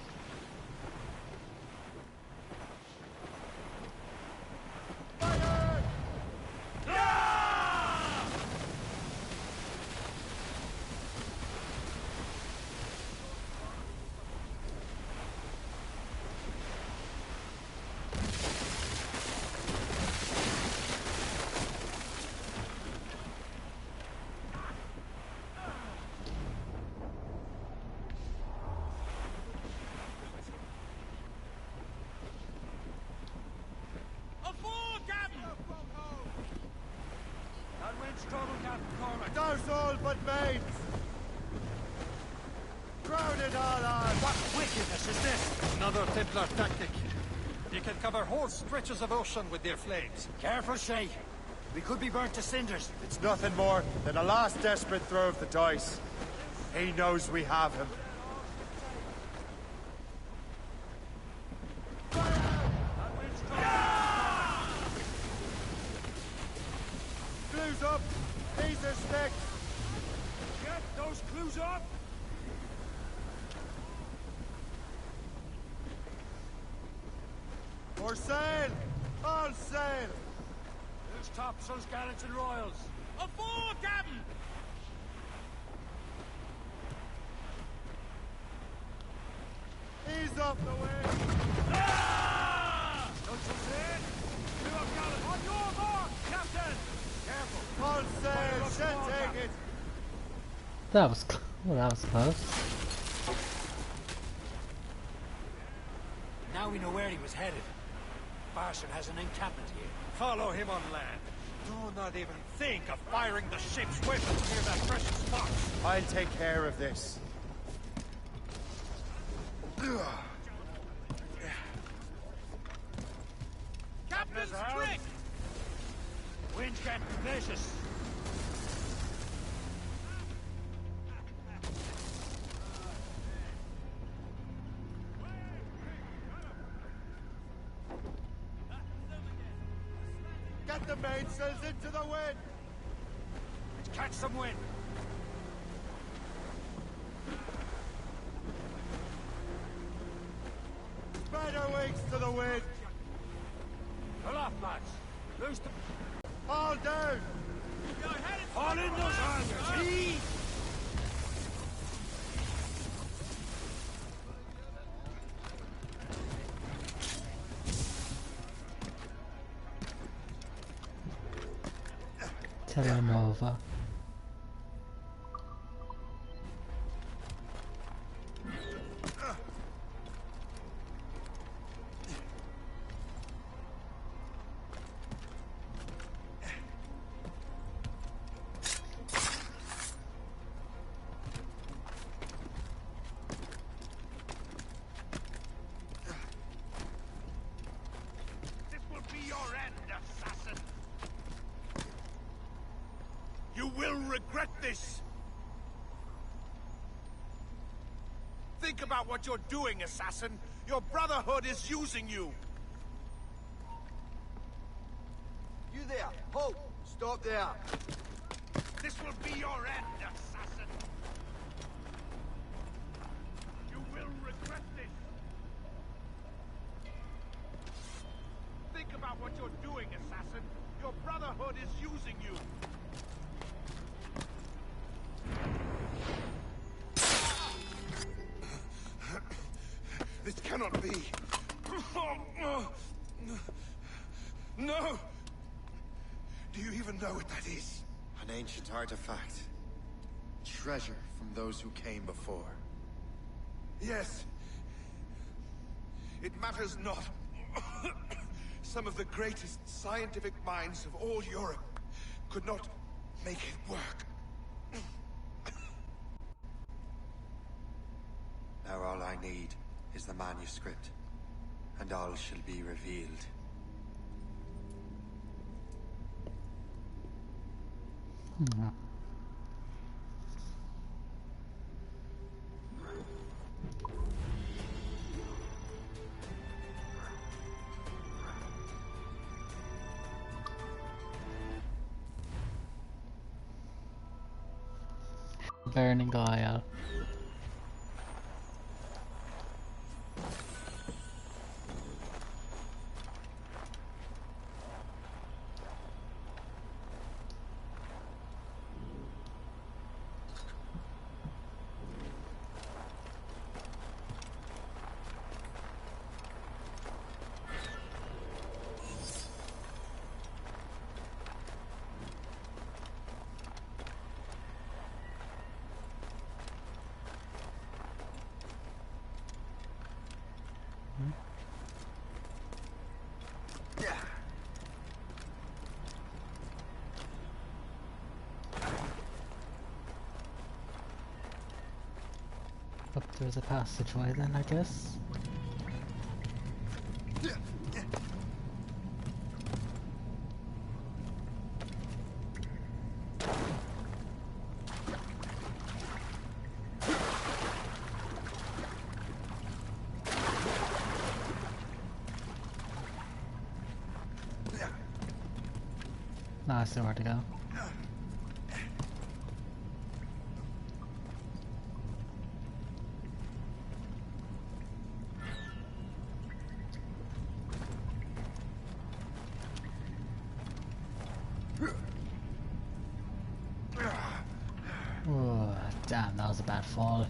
Those all but mates! Crowd it all on! What wickedness is this? Another Templar tactic. You can cover whole stretches of ocean with their flames. Careful, Shay. We could be burnt to cinders. It's nothing more than a last desperate throw of the dice. He knows we have him. Clues up! These are sticks! Get those clues up! For sail! All sail! Who's topsails, gallants, and royals? Aboard, Captain! Ease off the way! Don't you see? You have gallant on your mark, Captain! Careful! All sail! Shall take it! That was well, that was close. Now we know where he was headed. Barson has an encampment here. Follow him on land. Do not even think of firing the ship's weapons near that precious box. I'll take care of this. Captain's trick! Wind's getting vicious. Get the mainsails into the wind! Let's catch some wind. Spread our wings to the wind! Pull off, lads. Loose the... All down! All in those halyards. Heave! Telenova. This will be your end, assassin! You will regret this! Think about what you're doing, assassin! Your Brotherhood is using you! You there! Halt! Stop there! This will be your end, assassin! You will regret this! Think about what you're doing, assassin! Your Brotherhood is using you! This cannot be! No! Do you even know what that is? An ancient artifact. Treasure from those who came before. Yes. It matters not. Some of the greatest scientific minds of all Europe could not Make it work. Now all I need is the manuscript, and all shall be revealed. Burning oil. Up there's a passageway then, I guess. Now I see where to go. Oh, damn, that was a bad fall.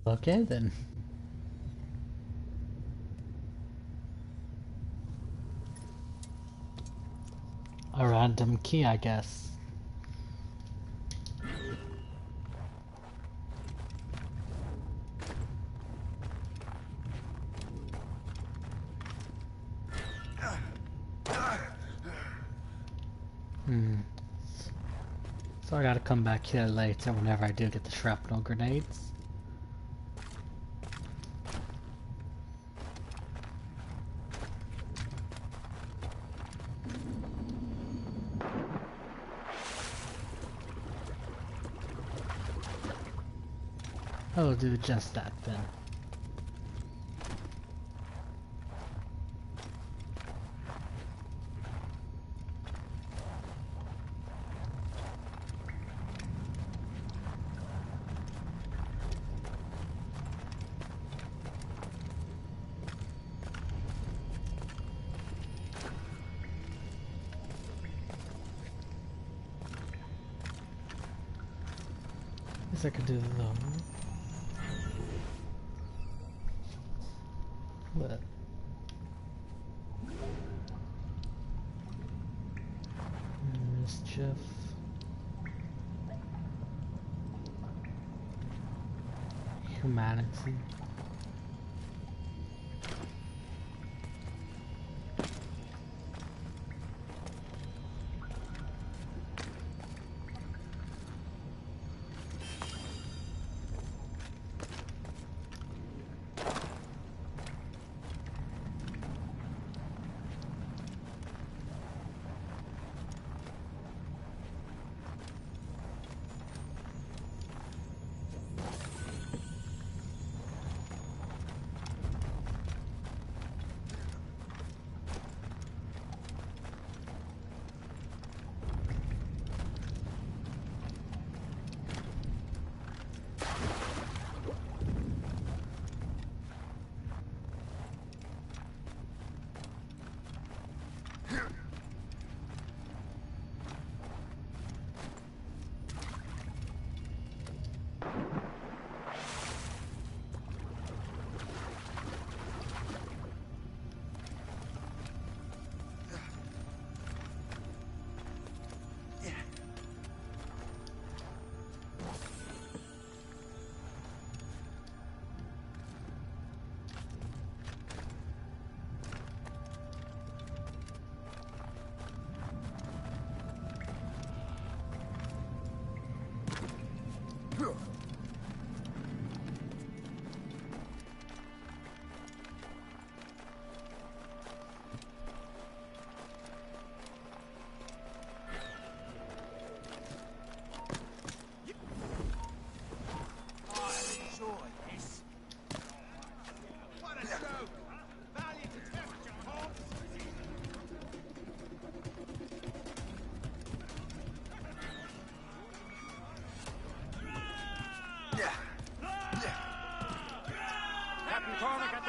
Okay then. A random key, I guess. So I gotta come back here later whenever I do get the shrapnel grenades. I'll do just that then. guess I could do those. What? Mischief. Humanity.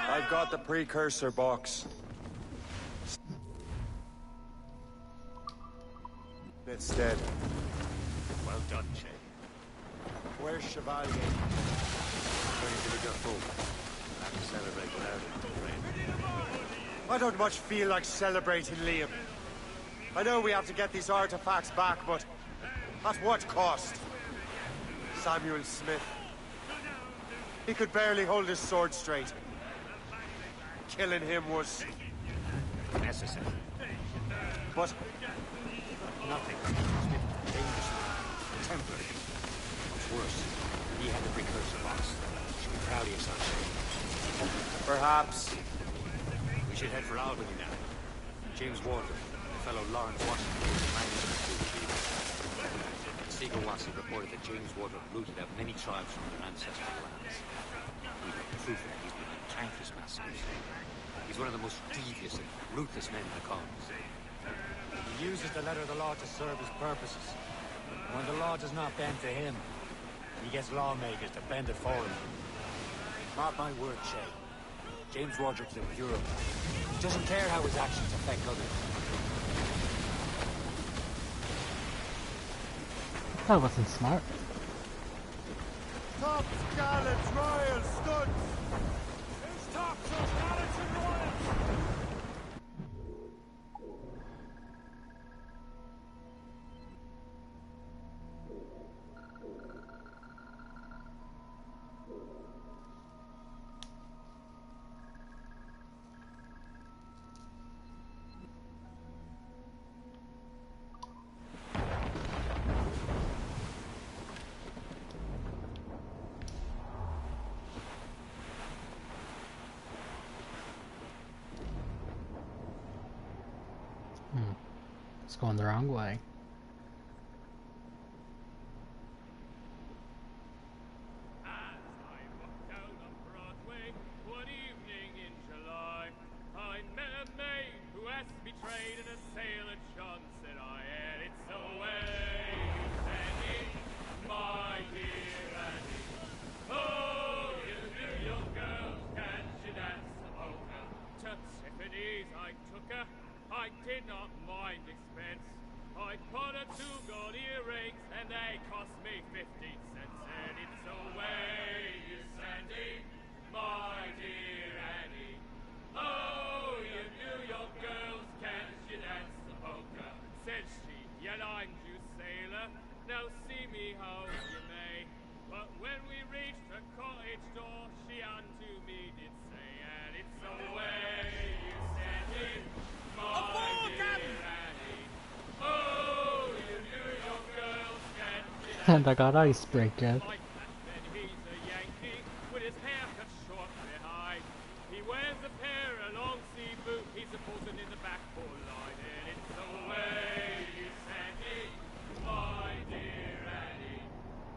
I've got the precursor box. It's dead. Well done, Shay. Where's Chevalier? Ready to be full. I have to celebrate without it, I don't much feel like celebrating, Liam. I know we have to get these artifacts back, but at what cost? Samuel Smith. He could barely hold his sword straight. Killing him was necessary. But nothing. Smith, dangerous man. Templar. What's worse, he had the precursor box. You should be proud of yourself, Shay. Perhaps. We should head for Albany now. James Wardle, the fellow Lawrence Washington, was management to achieve. Seager Wassey reported that James Wardle rooted out many tribes from their ancestral lands. We have proof that he's been in countless massacres. He's one of the most devious and ruthless men in the colonies. He uses the letter of the law to serve his purposes. And when the law does not bend to him, he gets lawmakers to bend it for him. Mark my word, Shay. James Wardrop's a Europe. He doesn't care how his actions affect others. That wasn't smart. Top gallants, royal studs! Who's tops of gallants and royals? It's going the wrong way. I did not mind expense. I bought her 2 gold earrings, and they cost me 15 cents, and it it's away you send it, my dear Annie. Oh, you New York girls, can't you dance the polka? Said she, yet I'm you sailor, now see me how you may. But when we reached the cottage door, she unto me did say, and it's away you send it, my dear Annie. Oh, you New York girls, can't you dance And I got icebreaker. like that? Then he's a Yankee with his hair cut short behind. He wears a pair of long sea boots. He's a posing in the backboard line, and it's away you send it, my dear Annie.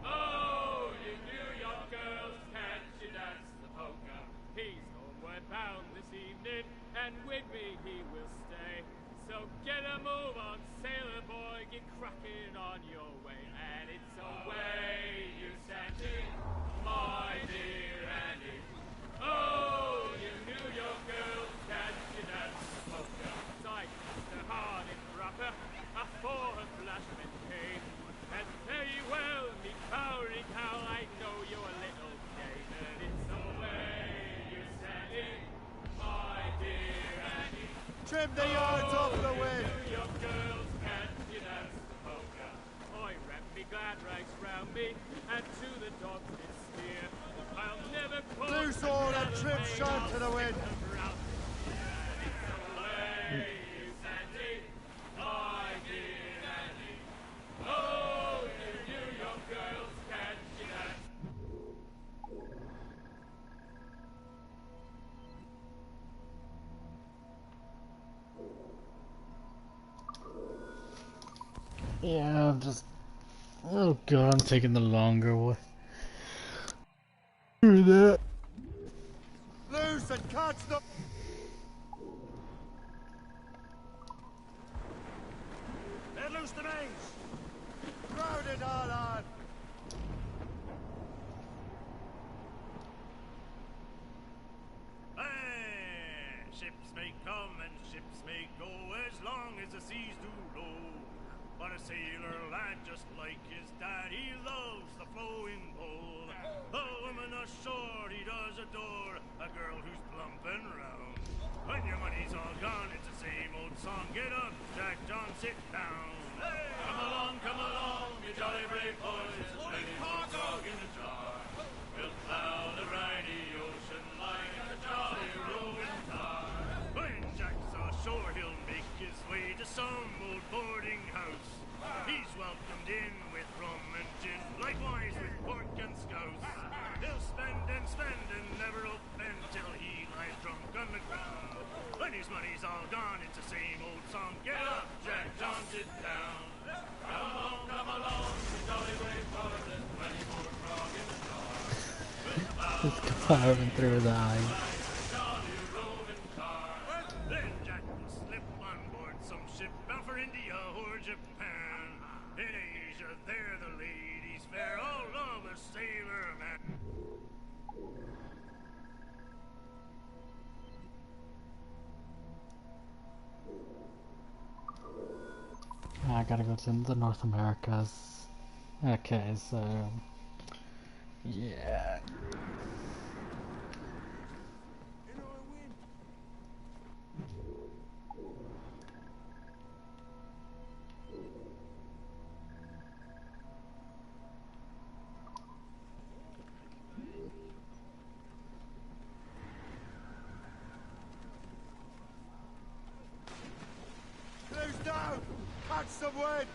Oh, you New York girls, can't you dance the polka? He's homeward bound this evening, and with me he will stay. So get a move on, sailor boy, get cracking on your way, and it's away you send it, my dear Annie. Oh, you New York girls, can't you dance the polka? Sight, the hard and proper, a for her flashman came, and very well, me cowrie cow, I know you're a little game, and it's away you send it, my dear Annie. Trim the yards off the wind. New York girls, can't you dance the polka? I wrap me glad rags round me, and to the dogs did steer. I'll never call Loose all and trim sharp to the wind. Yeah, I'm just... Oh god, I'm taking the longer way. Do that. Loose and catch the... Let loose the mains! Crowd it all on! Hey! Ships may come and ships may go as long as the seas do roll. But a sailor lad just like his dad, he loves the flowing bowl. A woman ashore he does adore, a girl who's plump and round. When your money's all gone, it's the same old song. Get up, Jack John, sit down. Hey! Come along, you jolly brave boys. Plenty more dog in the jar. We'll plow the briny ocean like a jolly rolling tar. When Jack's ashore, he'll make his way to some old boarding house. He's welcomed in with rum and gin, likewise with pork and scouse. He'll spend and never offend till he lies drunk on the ground. When his money's all gone, it's the same old song. Get up, Jack John, sit down. Come along, you jolly brave boys. There's plenty more grog in the jar. Just carving through the eye. Then Jack will slip on board some ship bound for India or Japan. In Asia, there the ladies fair, all love a sailor man. I gotta go to the North Americas. Okay, so... Yeah. Loose down! Catch some wind!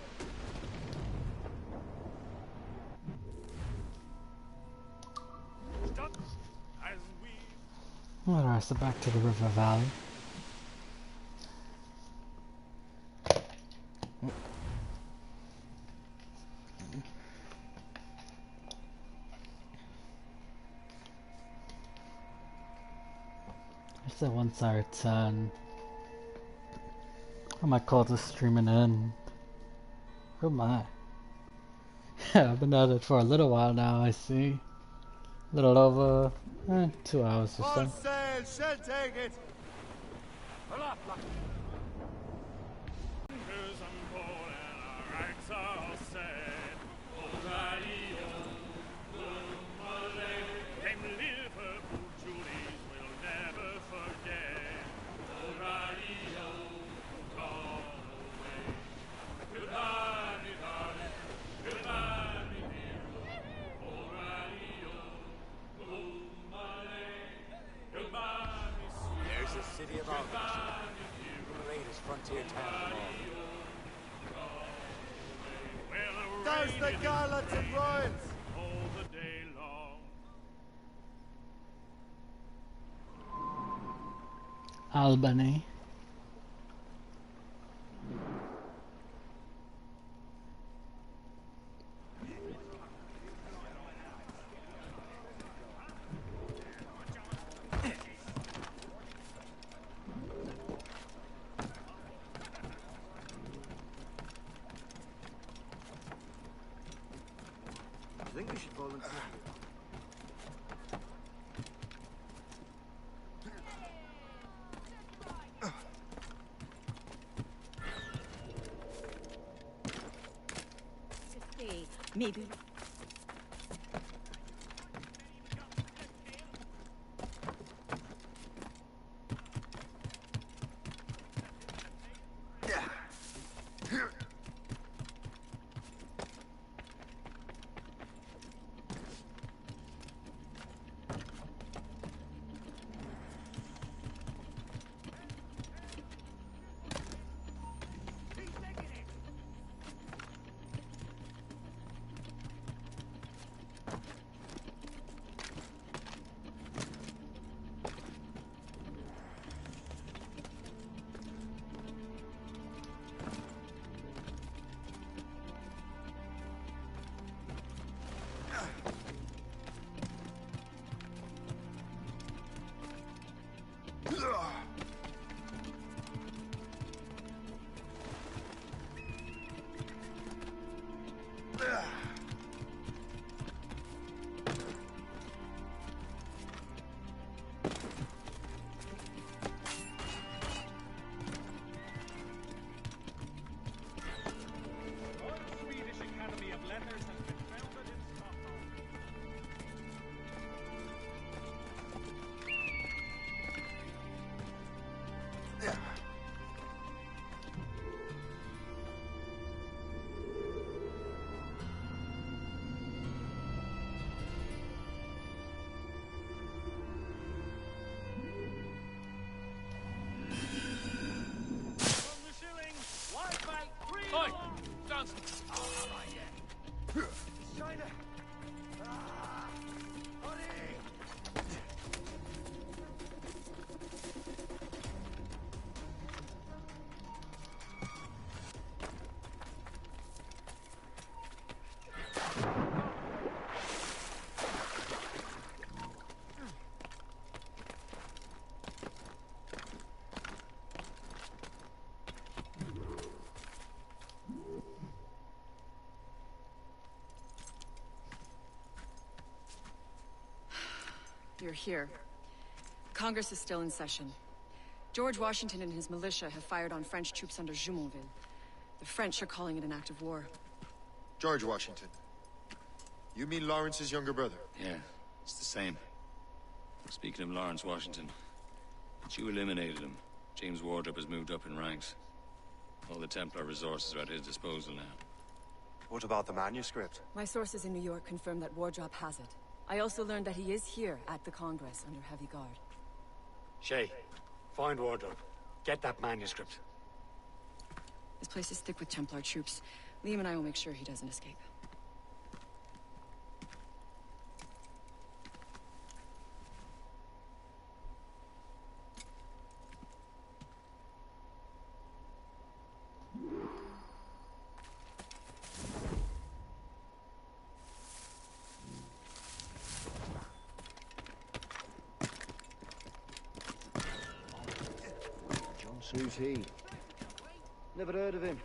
Alright, so back to the river valley. So once I return, I might call this streaming in. Oh my. Yeah, I've been at it for a little while now, I see. A little over 2 hours or All so. sail, shall take it! Pull up, Lucky. Fingers and ball and our ranks are all set. Alrighty, frontier town hall. Douse the garlands and royals! All the day long. Albany. I think we should volunteer. Say, maybe. Oi! Johnson! Oh, right, yeah. China! You're here. Congress is still in session. George Washington and his militia have fired on French troops under Jumonville. The French are calling it an act of war. George Washington. You mean Lawrence's younger brother? Yeah, it's the same. Speaking of Lawrence Washington, but you eliminated him. James Wardrop has moved up in ranks. All the Templar resources are at his disposal now. What about the manuscript? My sources in New York confirm that Wardrop has it. I also learned that he is here at the Congress under heavy guard. Shay, find Wardrop. Get that manuscript. This place is thick with Templar troops. Liam and I will make sure he doesn't escape. Who's he? Never heard of him.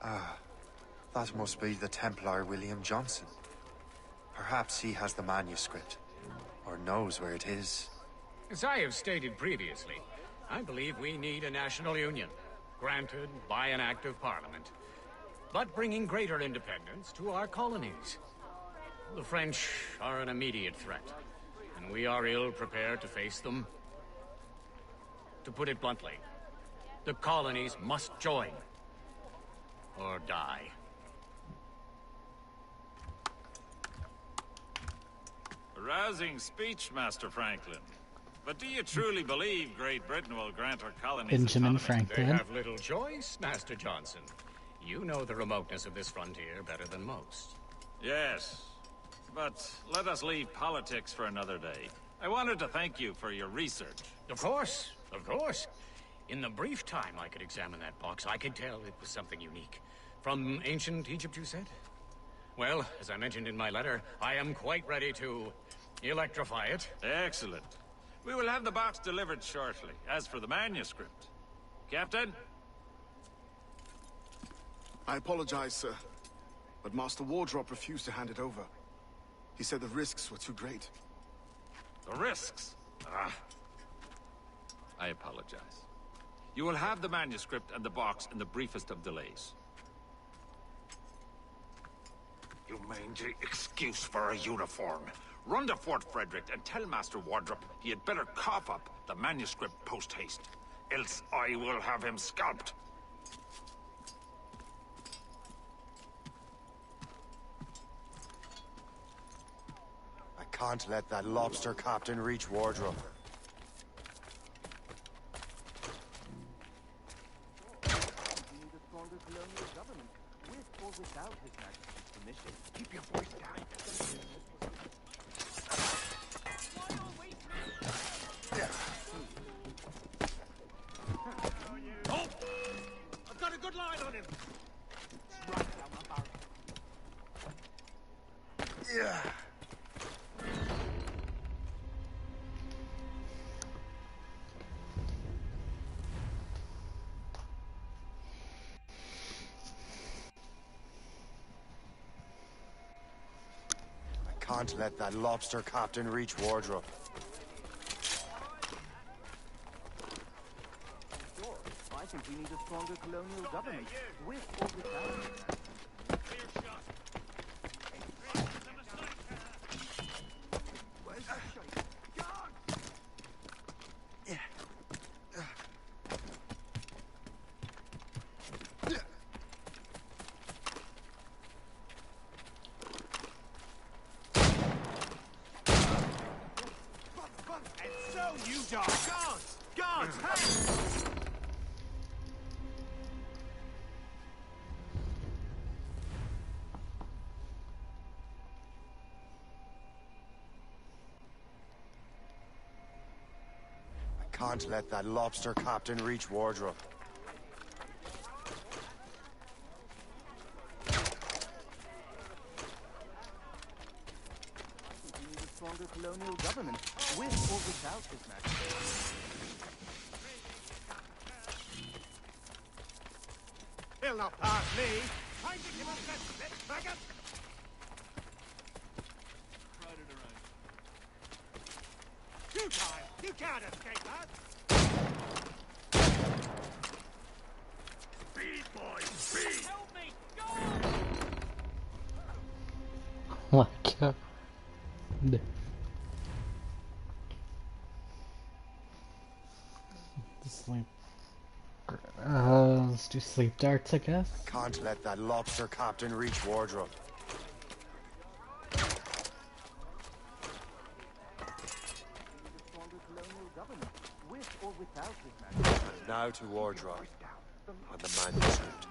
Ah, that must be the Templar William Johnson. Perhaps he has the manuscript, or knows where it is. As I have stated previously, I believe we need a national union, granted by an act of parliament, but bringing greater independence to our colonies. The French are an immediate threat, and we are ill prepared to face them. To put it bluntly, the colonies must join, or die. A rousing speech, Master Franklin. But do you truly believe Great Britain will grant our colonies Benjamin autonomy? Franklin. They have little choice, Master Johnson. You know the remoteness of this frontier better than most. Yes, but let us leave politics for another day. I wanted to thank you for your research. Of course, of course. In the brief time I could examine that box, I could tell it was something unique. From ancient Egypt, you said? Well, as I mentioned in my letter, I am quite ready to electrify it. Excellent. We will have the box delivered shortly. As for the manuscript... Captain? I apologize, sir, but Master Wardrop refused to hand it over. He said the risks were too great. The risks? Ah. I apologize. You will have the manuscript and the box in the briefest of delays. You mangy excuse for a uniform. Run to Fort Frederick and tell Master Wardrop he had better cough up the manuscript post-haste. Else I will have him scalped. I can't let that lobster captain reach Wardrop. Keep your voice down. Oh! I've got a good line on him! It's right down my barrel. Yeah. Can't let that lobster captain reach Wardrop. I think we need a stronger colonial government, with or without. Where's the shite? And so you die! Guards! Guards! Hey! Can't let that lobster captain reach Wardrop. We need a stronger colonial government, with or without His Majesty. He'll not pass me! Time to give us that spit, faggot! Futile! You can't escape that! Speed, boys, speed! Help me! Go! Oh my god. Sleep. Let's do sleep darts, I guess. Can't let that lobster captain reach Wardrop. And now to Wardrop, and the manuscript.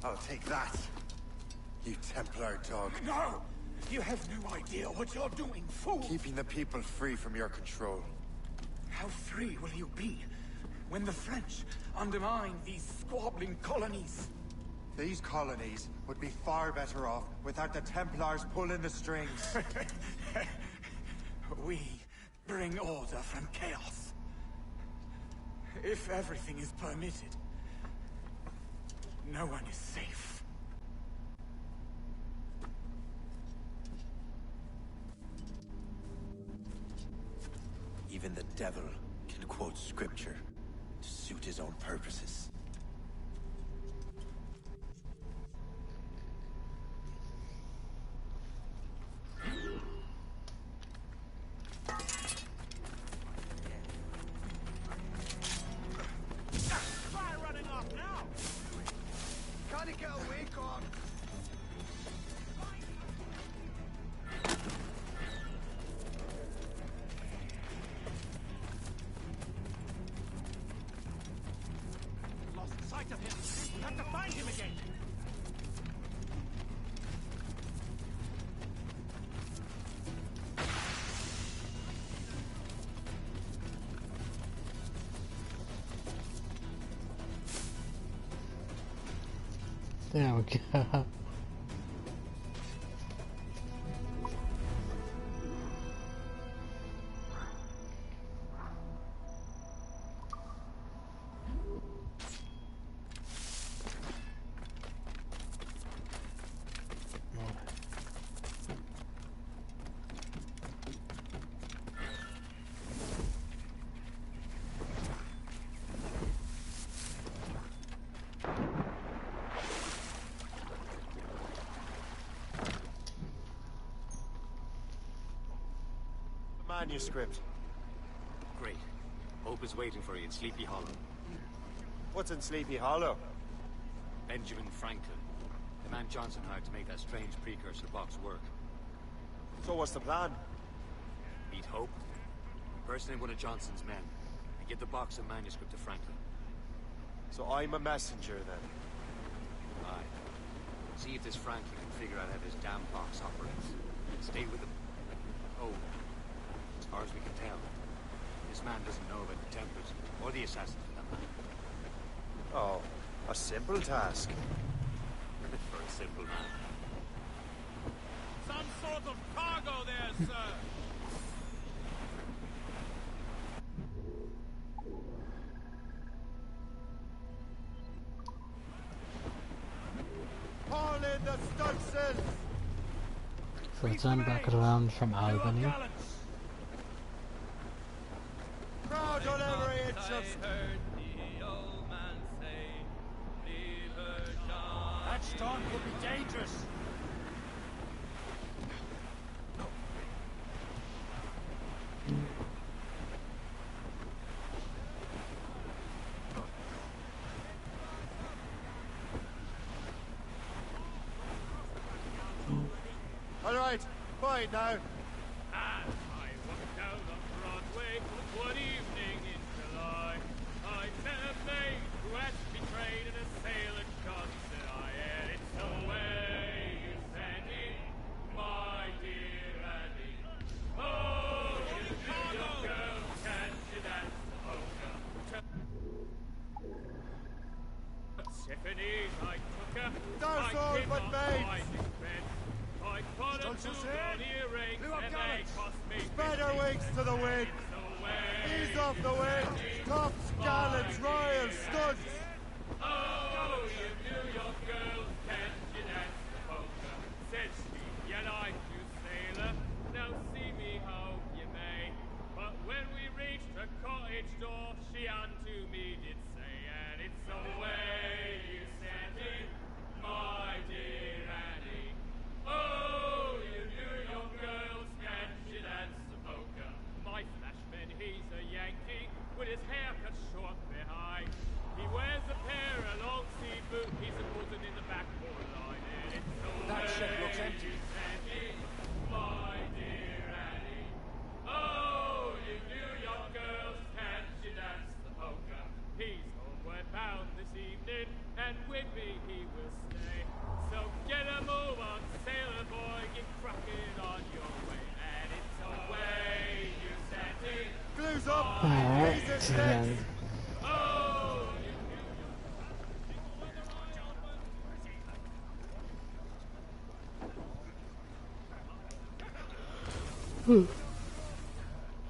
I'll take that, you Templar dog. No! You have no idea what you're doing, fool! Keeping the people free from your control. How free will you be when the French undermine these squabbling colonies? These colonies would be far better off without the Templars pulling the strings. We bring order from chaos. If everything is permitted, no one is safe. Even the devil can quote scripture to suit his own purposes. There we go. Manuscript. Great. Hope is waiting for you in Sleepy Hollow. What's in Sleepy Hollow? Benjamin Franklin. The man Johnson hired to make that strange precursor box work. So what's the plan? Meet Hope, personate one of Johnson's men, and get the box of manuscript to Franklin. So I'm a messenger then? Aye. See if this Franklin can figure out how this damn box operates. Stay with him. Oh, as far as we can tell, this man doesn't know about the Templars, or the Assassins for that matter. Oh, a simple task. For a simple man. Some sort of cargo there, sir! Haul in the stunsails! So let's turn back around from Albany. Crowd on every inch of... That storm could be dangerous. All right, fine now. Spread her wings to the wind. Ease off the wind. Tops, gallants, royal studs. Oh, you New York girls, can't you dance the polka? Said she, you like you sailor, now see me how you may. But when we reached her cottage door, she unto me did say, and it's away you sent it, my dear Annie. Oh, you New York girls, can't you dance the polka? My flashman, he's a Yankee, with his hair cut short behind. He wears a pair of long sea boots, he's a button in the backboard line, and it's away That ship looks empty. you sent it, my dear Annie. Oh, you New York girls, can't you dance the polka? He's homeward bound this evening, and with me he will stay. So get a move on, sailor boy, get cracking on your way. And it's away you sent it. Glue's up. Alright, Jesus then. next. Oh, you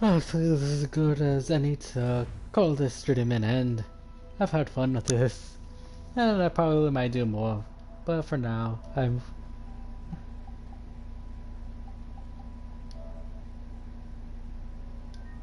Hopefully this is as good as any to call this stream an end. I've had fun with this, and I probably might do more, but for now, I'm